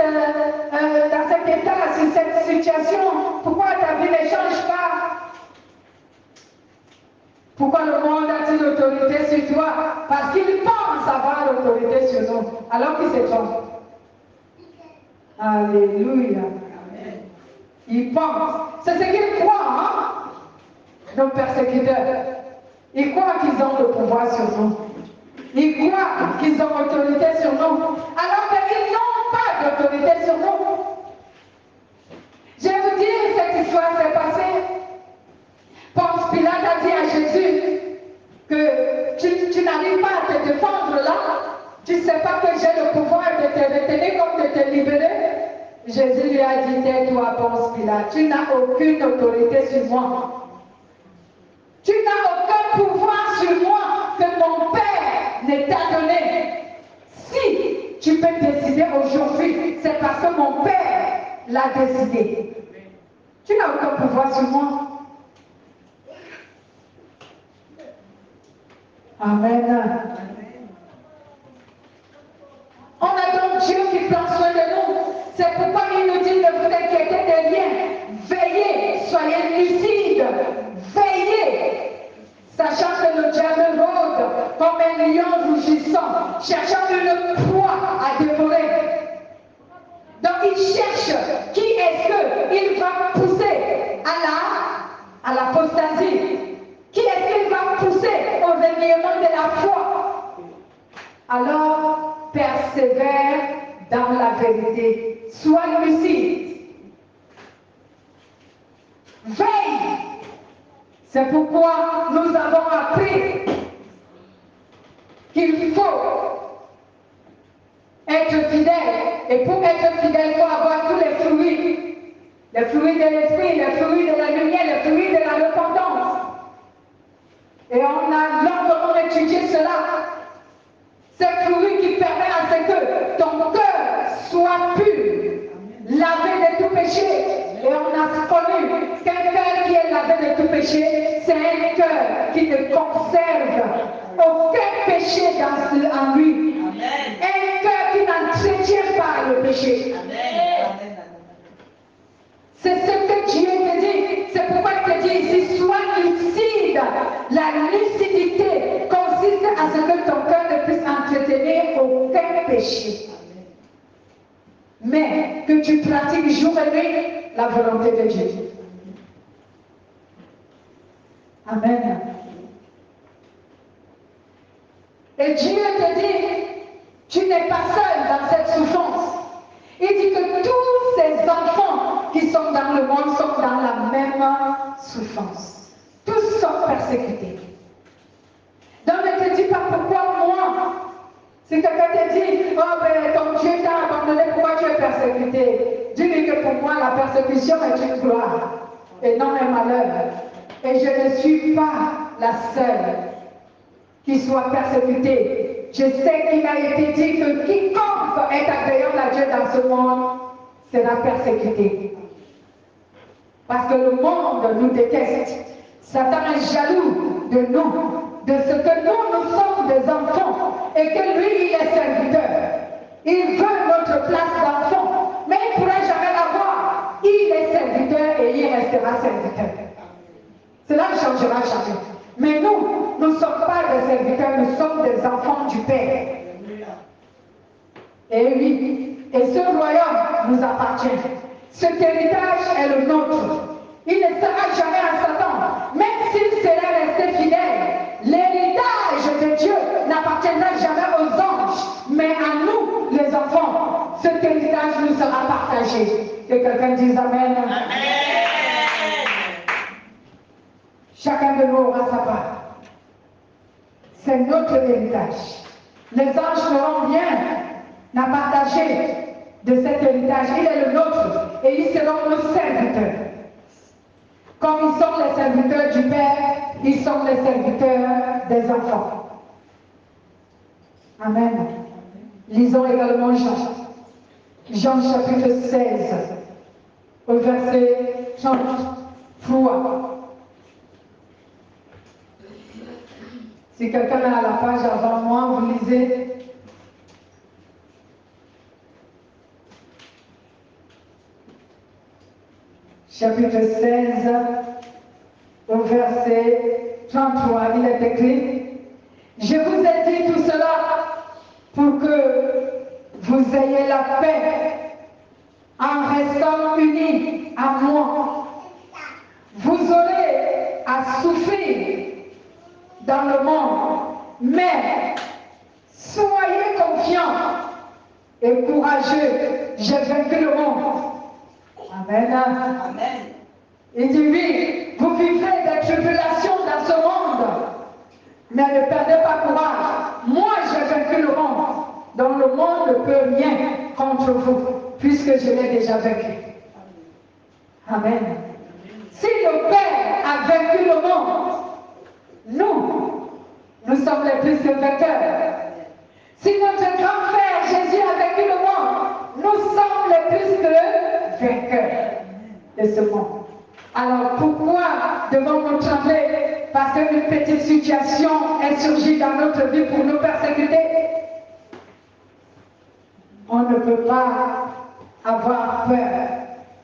état, dans cette situation? Pourquoi ta vie ne change pas? Pourquoi le monde a-t-il l'autorité sur toi? Parce qu'il pense avoir l'autorité sur nous, alors qu'il se trompe. Alléluia. Ils pensent. C'est ce qu'ils croient, hein? Nos persécuteurs. Ils croient qu'ils ont le pouvoir sur nous. Ils croient qu'ils ont l'autorité sur nous. Alors qu'ils n'ont pas d'autorité sur nous. Je vais vous dire, cette histoire s'est passée. Ponce Pilate a dit à Jésus que tu n'arrives pas à te défendre là. Tu ne sais pas que j'ai le pouvoir de te retenir comme de te libérer. Jésus lui a dit, tais-toi, Ponce Pilate, tu n'as aucune autorité sur moi. Tu n'as aucun pouvoir sur moi que mon Père ne t'a donné. Si tu peux décider aujourd'hui, c'est parce que mon Père l'a décidé. Tu n'as aucun pouvoir sur moi. Amen. On a donc Dieu qui prend soin de nous. C'est pourquoi il nous dit, ne vous inquiétez de rien. Veillez, soyez lucides. Veillez. Sachant que le diable rôde comme un lion rougissant, cherchant une proie à dévorer. Donc il cherche qui est-ce qu'il va pousser à l'apostasie. Qui est-ce qu'il va pousser au reniement de la foi? Alors, persévère dans la vérité. Sois lucide. Veille. C'est pourquoi nous avons appris qu'il faut être fidèle. Et pour être fidèle, il faut avoir tous les fruits. Les fruits de l'esprit, les fruits de la lumière, les fruits de la repentance. Et on a longuement étudié cela. Ces fruits qui permettent à ce que ton cœur soit pur, lavé de tout péché. Et on a connu qu'un cœur qui est lavé de tout péché, c'est un cœur qui ne conserve aucun péché en lui. Amen. Un cœur qui n'entretient pas le péché. Amen. C'est ce que Dieu te dit. C'est pourquoi il te dit ici, sois lucide. La lucidité consiste à ce que ton cœur ne puisse entretenir aucun péché. Mais que tu pratiques jour et nuit la volonté de Dieu. Amen. Et Dieu te dit, tu n'es pas seul dans cette souffrance. Il dit que tous ces enfants qui sont dans le monde sont dans la même souffrance. Tous sont persécutés. Donc ne te dis pas pourquoi moi. Si quelqu'un te dit, oh ben ton Dieu t'a abandonné, pourquoi tu es persécuté? Dis-lui que pour moi la persécution est une gloire et non un malheur. Et je ne suis pas la seule qui soit persécutée. Je sais qu'il a été dit que quiconque est accueillant à Dieu dans ce monde sera persécuté. Parce que le monde nous déteste. Satan est jaloux de nous, de ce que nous sommes des enfants et que lui, il est serviteur. Il veut notre place d'enfant, mais il ne pourra jamais l'avoir. Il est serviteur et il restera serviteur. Cela ne changera jamais. Mais nous ne sommes pas des serviteurs, nous sommes des enfants du Père. Et oui, et ce royaume nous appartient. Cet héritage est le nôtre. Il ne sera jamais à Satan. Même s'il serait resté fidèle, l'héritage de Dieu n'appartiendra jamais aux anges, mais à nous, les enfants. Cet héritage nous sera partagé. Que quelqu'un dise Amen. Amen. Chacun de nous aura sa part. C'est notre héritage. Les anges n'auront rien à partager de cet héritage. Il est le nôtre et ils seront nos serviteurs. Comme ils sont les serviteurs du Père, ils sont les serviteurs des enfants. Amen. Lisons également Jean. Jean chapitre 16. verset 33. Si quelqu'un est à la page avant moi, vous lisez. Chapitre 16, au verset 33, il est écrit: je vous ai dit tout cela pour que vous ayez la paix en restant unis à moi. Vous aurez à souffrir dans le monde, mais soyez confiants et courageux. J'ai vaincu le monde. Amen. Amen. Il dit oui, vous vivrez des tribulations dans ce monde, mais ne perdez pas courage. Moi, j'ai vaincu le monde, donc le monde ne peut rien contre vous, puisque je l'ai déjà vaincu. Amen. Si le Père a vaincu le monde, nous sommes les plus que vainqueurs. Si notre grand frère Jésus a vaincu le monde, nous sommes les plus que vainqueurs de ce monde. Alors pourquoi devons-nous trembler parce qu'une petite situation est surgie dans notre vie pour nous persécuter? On ne peut pas avoir peur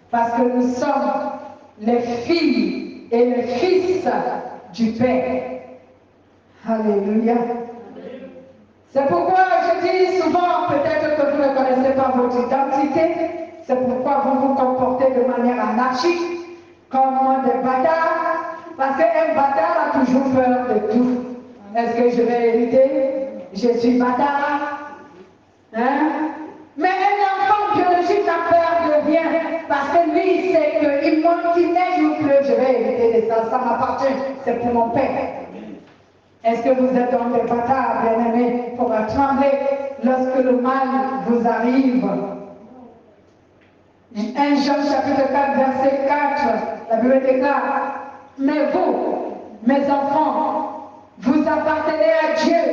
parce que nous sommes les filles et les fils du Père. Alléluia. C'est pourquoi je dis souvent, peut-être que vous ne connaissez pas votre identité, c'est pourquoi vous vous comportez de manière anarchique, comme des bâtards, parce qu'un bâtard a toujours peur de tout. Est-ce que je vais hériter? Je suis bâtard. Hein? Mais un enfant biologique n'a peur de rien, parce que lui, il sait qu'il neige ou que je vais hériter de ça, ça m'appartient, c'est pour mon père. Est-ce que vous êtes dans des bâtards, bien-aimés, pour trembler lorsque le mal vous arrive? 1 Jean chapitre 4, verset 4, la Bible déclare: mais vous, mes enfants, vous appartenez à Dieu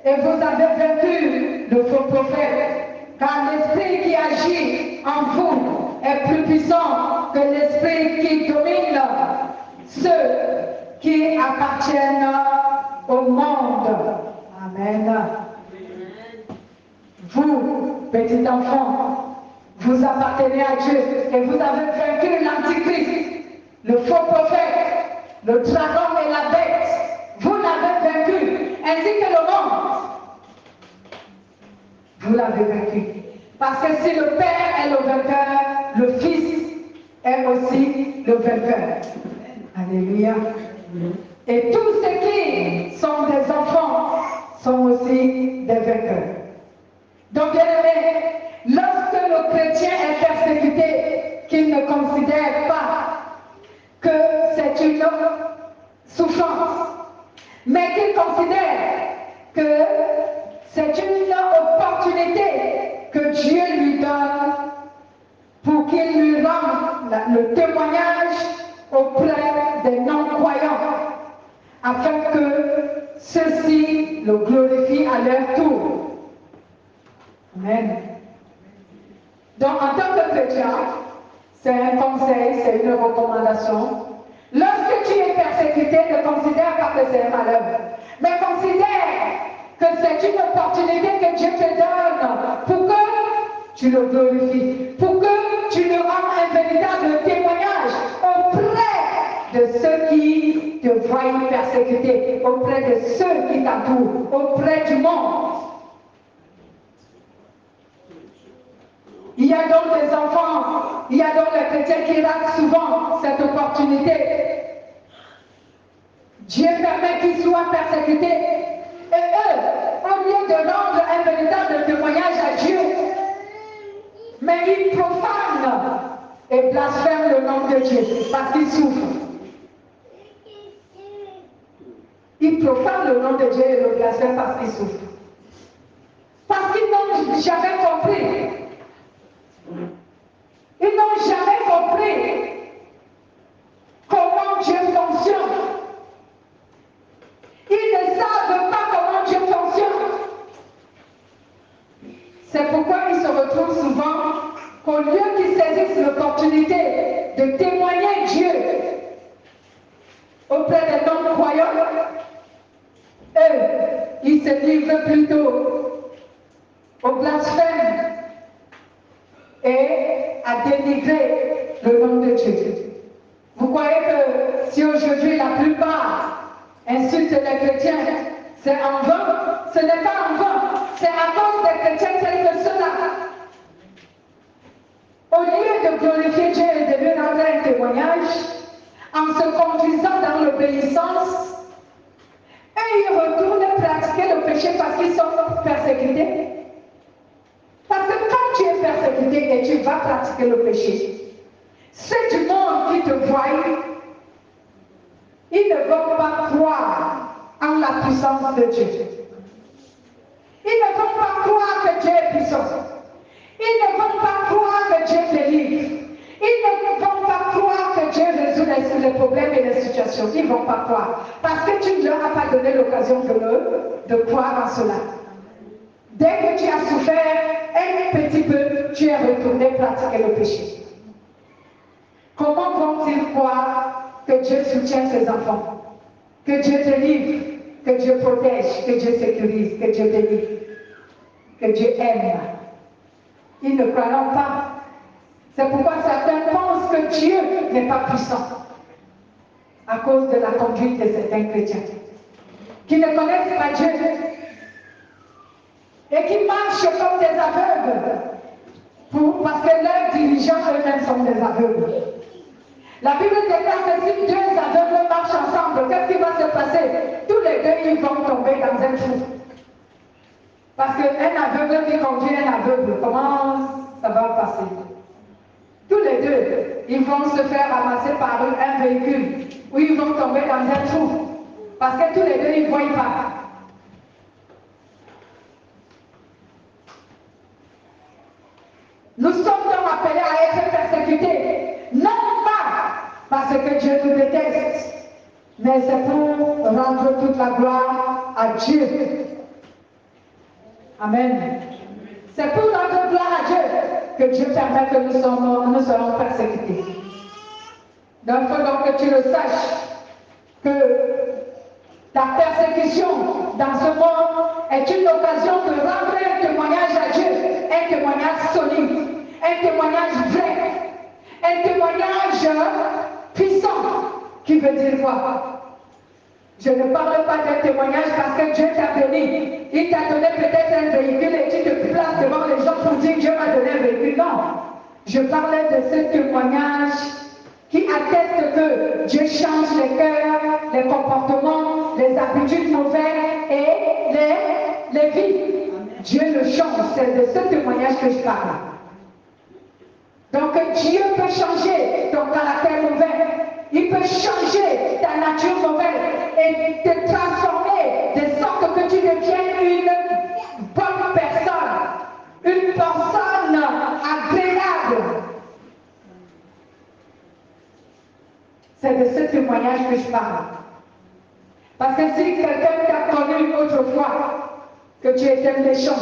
et vous avez vaincu le faux prophète, car l'esprit qui agit en vous est plus puissant que l'esprit qui domine ceux qui appartiennent au monde. Amen. Vous, petit enfant, vous appartenez à Dieu et vous avez vaincu l'Antichrist, le faux prophète, le dragon et la bête. Vous l'avez vaincu, ainsi que le monde. Vous l'avez vaincu. Parce que si le Père est le vainqueur, le Fils est aussi le vainqueur. Alléluia. Et tous ceux qui sont des enfants sont aussi des vainqueurs. Donc, bien aimé, lorsque le chrétien est persécuté, qu'il ne considère pas que c'est une souffrance, mais qu'il considère que c'est une opportunité que Dieu lui donne pour qu'il lui rende le témoignage auprès des non-croyants, afin que ceux-ci le glorifient à leur tour. Amen. Donc, en tant que chrétien, c'est un conseil, c'est une recommandation. Lorsque tu es persécuté, ne considère pas que c'est un malheur, mais considère que c'est une opportunité que Dieu te donne pour que tu le glorifies, pour que tu le rendes un véritable témoignage auprès de ceux qui te voient persécuter, auprès de ceux qui t'entourent, auprès du monde. Il y a donc des enfants, il y a donc les chrétiens qui ratent souvent cette opportunité. Dieu permet qu'ils soient persécutés. Et eux, au lieu de rendre un véritable témoignage à Dieu, mais ils profanent et blasphèment le nom de Dieu parce qu'ils souffrent. Ils profanent le nom de Dieu et le blasphèment parce qu'ils souffrent. Parce qu'ils n'ont jamais compris. Ils n'ont jamais compris comment Dieu fonctionne. Ils ne savent pas comment Dieu fonctionne. C'est pourquoi ils se retrouvent souvent qu'au lieu qu'ils saisissent l'opportunité se livrent plutôt au blasphème et à dénigrer le nom de Dieu. Vous croyez que si aujourd'hui la plupart insultent les chrétiens, c'est en vain? Ce n'est pas en vain, c'est à cause des chrétiens tels que ceux-là. Au lieu de glorifier Dieu et de lui rendre un témoignage, en se conduisant dans l'obéissance, et ils retournent pratiquer le péché parce qu'ils sont persécutés. Parce que quand tu es persécuté et tu vas pratiquer le péché, ceux du monde qui te voient, ils ne vont pas croire en la puissance de Dieu. Ils ne vont pas croire que Dieu est puissant. Ils ne vont pas croire que Dieu délivre. Ils ne vont pas croire que Dieu résout les problèmes et les situations. Ils ne vont pas croire. Parce que tu ne leur as pas donné l'occasion de croire en cela. Dès que tu as souffert un petit peu, tu es retourné pratiquer le péché. Comment vont-ils croire que Dieu soutient ses enfants? Que Dieu délivre, que Dieu protège, que Dieu sécurise, que Dieu délivre, que Dieu aime? Ils ne croiront pas. C'est pourquoi certains pensent que Dieu n'est pas puissant à cause de la conduite de certains chrétiens qui ne connaissent pas Dieu et qui marchent comme des aveugles parce que leurs dirigeants eux-mêmes sont des aveugles. La Bible déclare que si deux aveugles marchent ensemble, qu'est-ce qui va se passer? Tous les deux, ils vont tomber dans un trou. Parce qu'un aveugle qui conduit un aveugle, comment ça va passer? Tous les deux, ils vont se faire ramasser par un véhicule, ou ils vont tomber dans un trou. Parce que tous les deux, ils ne voient pas. Nous sommes donc appelés à être persécutés, non pas parce que Dieu nous déteste, mais c'est pour rendre toute la gloire à Dieu. Amen. C'est pour rendre gloire à Dieu que Dieu permet que nous soyons persécutés. Donc il faut donc que tu le saches, que ta persécution dans ce monde est une occasion de rendre un témoignage à Dieu, un témoignage solide, un témoignage vrai, un témoignage puissant, qui veut dire quoi? Je ne parle pas d'un témoignage parce que Dieu t'a béni. Il t'a donné peut-être un véhicule et tu te places devant les gens pour dire Dieu m'a donné un véhicule. Non. Je parlais de ce témoignage qui atteste que Dieu change les cœurs, les comportements, les habitudes mauvaises et les vies. Dieu le change. C'est de ce témoignage que je parle. Donc Dieu peut changer ton caractère mauvais. Il peut changer ta nature mauvaise et te transformer de sorte que tu deviennes une bonne personne, une personne agréable. C'est de ce témoignage que je parle. Parce que si quelqu'un t'a connu autrefois, que tu étais méchant,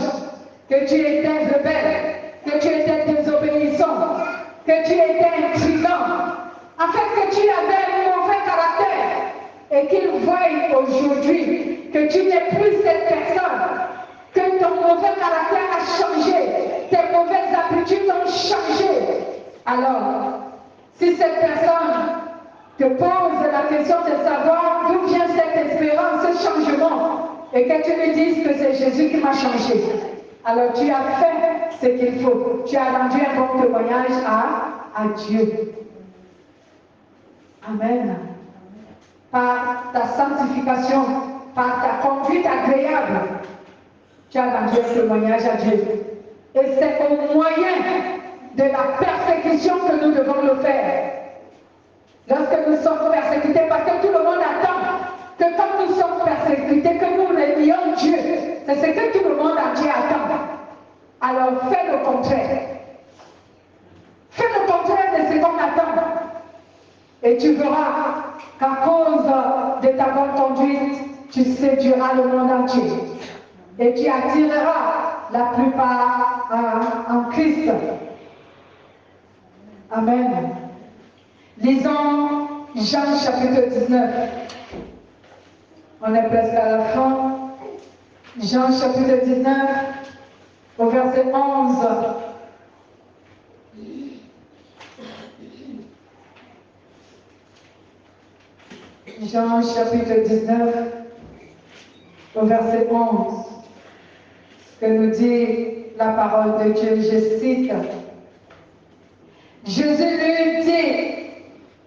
que tu étais rebelle, que tu étais désobéissant, que tu étais intrigant, en fait que tu avais un mauvais caractère et qu'il voie aujourd'hui que tu n'es plus cette personne, que ton mauvais caractère a changé, tes mauvaises habitudes ont changé. Alors, si cette personne te pose la question de savoir d'où vient cette espérance, ce changement, et que tu lui dises que c'est Jésus qui m'a changé, alors tu as fait ce qu'il faut. Tu as rendu un bon témoignage à Dieu. Amen. Par ta sanctification, par ta conduite agréable, tu as rendu un témoignage à Dieu. Et c'est au moyen de la persécution que nous devons le faire. Lorsque nous sommes persécutés, parce que tout le monde attend que quand nous sommes persécutés, que nous réveillons Dieu. C'est ce que tout le monde entier attend. Alors fais le contraire. Fais le contraire de ce qu'on attend. Et tu verras qu'à cause de ta bonne conduite, tu séduiras le monde entier. Et tu attireras la plupart en Christ. Amen. Lisons Jean chapitre 19. On est presque à la fin. Jean chapitre 19, au verset 11. Jean chapitre 19, au verset 11, que nous dit la parole de Dieu, je cite. Jésus lui dit,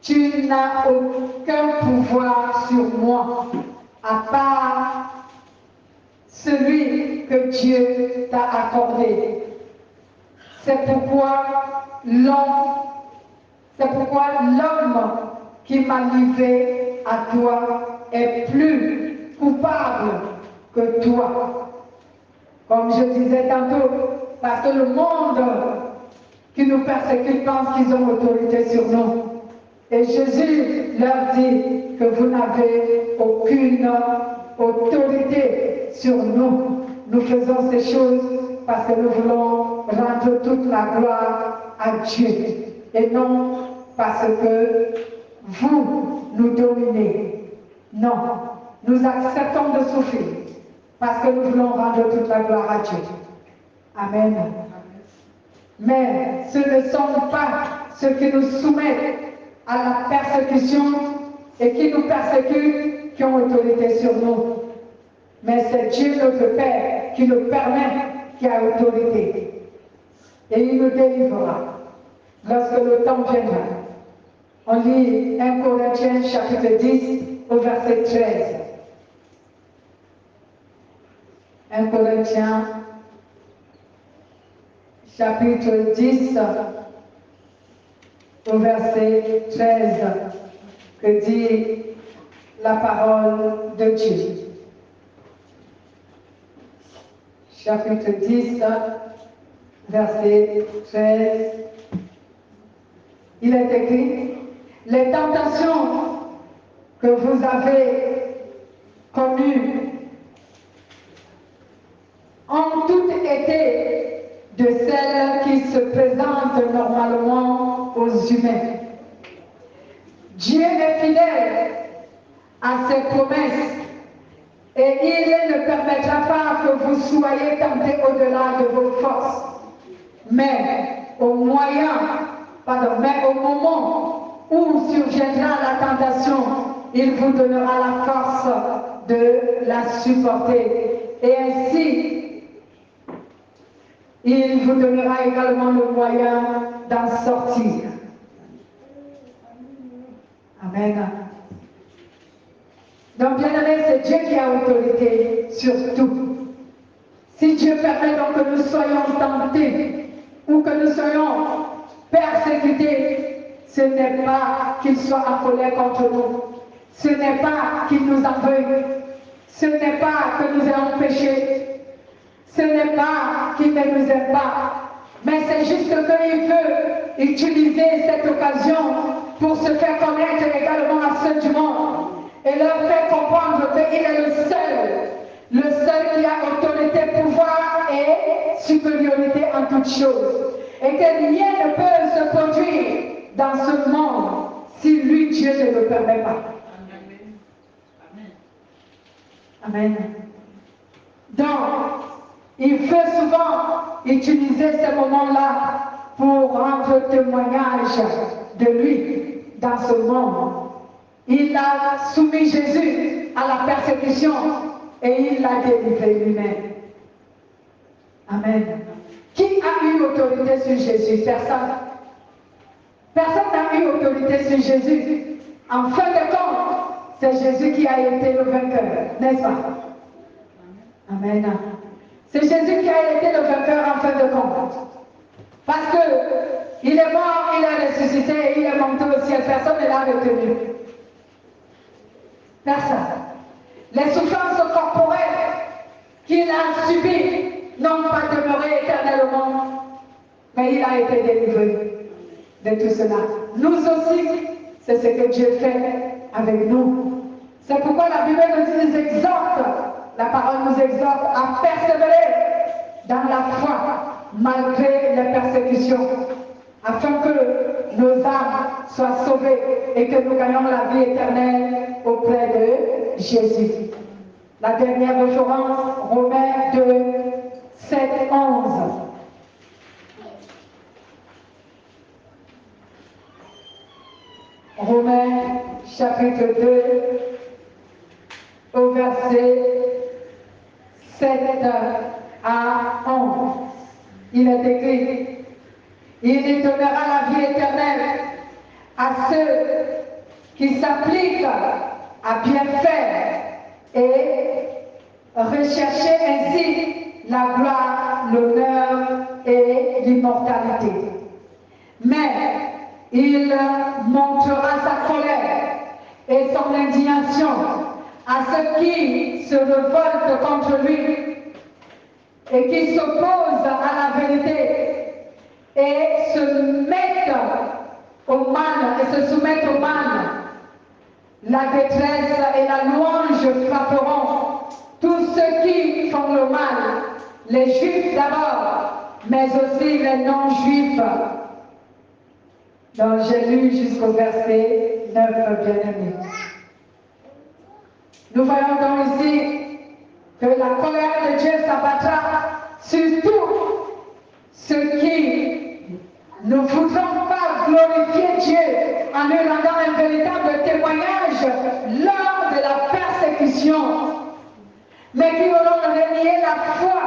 tu n'as aucun pouvoir sur moi, à part celui que Dieu t'a accordé. C'est pourquoi l'homme qui m'a livré à toi est plus coupable que toi. Comme je disais tantôt, parce que le monde qui nous persécute pense qu'ils ont autorité sur nous. Et Jésus leur dit que vous n'avez aucune autorité sur nous. Nous faisons ces choses parce que nous voulons rendre toute la gloire à Dieu. Et non parce que vous nous dominez. Non, nous acceptons de souffrir parce que nous voulons rendre toute la gloire à Dieu. Amen. Mais ce ne sont pas ceux qui nous soumettent à la persécution et qui nous persécutent qui ont autorité sur nous. Mais c'est Dieu notre Père qui nous permet, qui a autorité. Et il nous délivrera lorsque le temps viendra. On lit 1 Corinthiens chapitre 10 au verset 13. 1 Corinthiens chapitre 10 au verset 13 que dit la parole de Dieu. Chapitre 10, verset 13. Il est écrit, les tentations que vous avez connues ont toutes été de celles qui se présentent normalement aux humains. Dieu est fidèle à ses promesses et il ne permettra pas que vous soyez tentés au-delà de vos forces. Mais au moment où surviendra la tentation, il vous donnera la force de la supporter. Et ainsi, il vous donnera également le moyen d'en sortir. Amen. Donc, bien aimé, c'est Dieu qui a autorité sur tout. Si Dieu permet donc que nous soyons tentés ou que nous soyons persécutés, ce n'est pas qu'il soit en colère contre nous. Ce n'est pas qu'il nous en veuille. Ce n'est pas que nous ayons péché. Ce n'est pas qu'il ne nous aime pas. Mais c'est juste qu'il veut utiliser cette occasion pour se faire connaître également à ceux du monde et leur faire comprendre qu'il est le seul qui a autorité, pouvoir et supériorité en toutes choses. Et que rien ne peut se produire dans ce monde si lui, Dieu, ne le permet pas. Amen. Donc, il veut souvent utiliser ces moments-là pour rendre témoignage de lui dans ce monde. Il a soumis Jésus à la persécution et il l'a délivré lui-même. Amen. Qui a eu autorité sur Jésus? Personne. Personne n'a eu autorité sur Jésus. En fin de compte, c'est Jésus qui a été le vainqueur, n'est-ce pas? Amen. C'est Jésus qui a été le vainqueur en fin de compte. Parce que il est mort, il a ressuscité, il est monté au ciel. Personne ne l'a retenu. Personne. Les souffrances corporelles qu'il a subies n'ont pas demeuré éternellement, mais il a été délivré de tout cela. Nous aussi, c'est ce que Dieu fait avec nous. C'est pourquoi la Bible nous exhorte, la parole nous exhorte à persévérer dans la foi malgré les persécutions, afin que nos âmes soient sauvées et que nous gagnons la vie éternelle auprès de Jésus. La dernière référence, Romains 2, 7, 11. Romains chapitre 2, au verset 7 à 11. Il est écrit, il donnera la vie éternelle à ceux qui s'appliquent à bien faire et rechercher ainsi la gloire, l'honneur et l'immortalité. Mais il montrera sa colère et son indignation à ceux qui se révoltent contre lui et qui s'opposent à la vérité et se mettent au mal et se soumettent au mal. La détresse et la louange frapperont tous ceux qui font le mal, les juifs d'abord, mais aussi les non-juifs. Donc j'ai lu jusqu'au verset 9, bien-aimés. Nous voyons donc ici que la colère de Dieu s'abattra sur tous ceux qui ne voudront pas glorifier Dieu en lui rendant un véritable témoignage lors de la persécution, mais qui auront renié la foi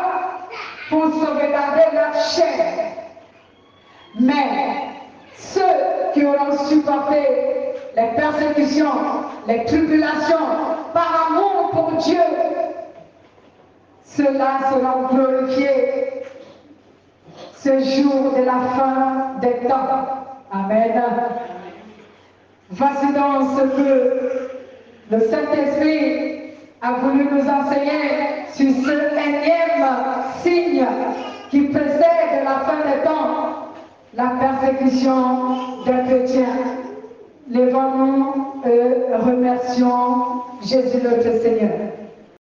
pour sauvegarder leur chair. Mais ceux qui auront supporté les persécutions, les tribulations, par amour pour Dieu, ceux-là seront glorifiés ce jour de la fin des temps. Amen. Voici donc ce que le Saint-Esprit a voulu nous enseigner sur ce énième signe qui précède la fin des temps, la persécution des chrétiens. Lèvons-nous et remercions Jésus notre Seigneur.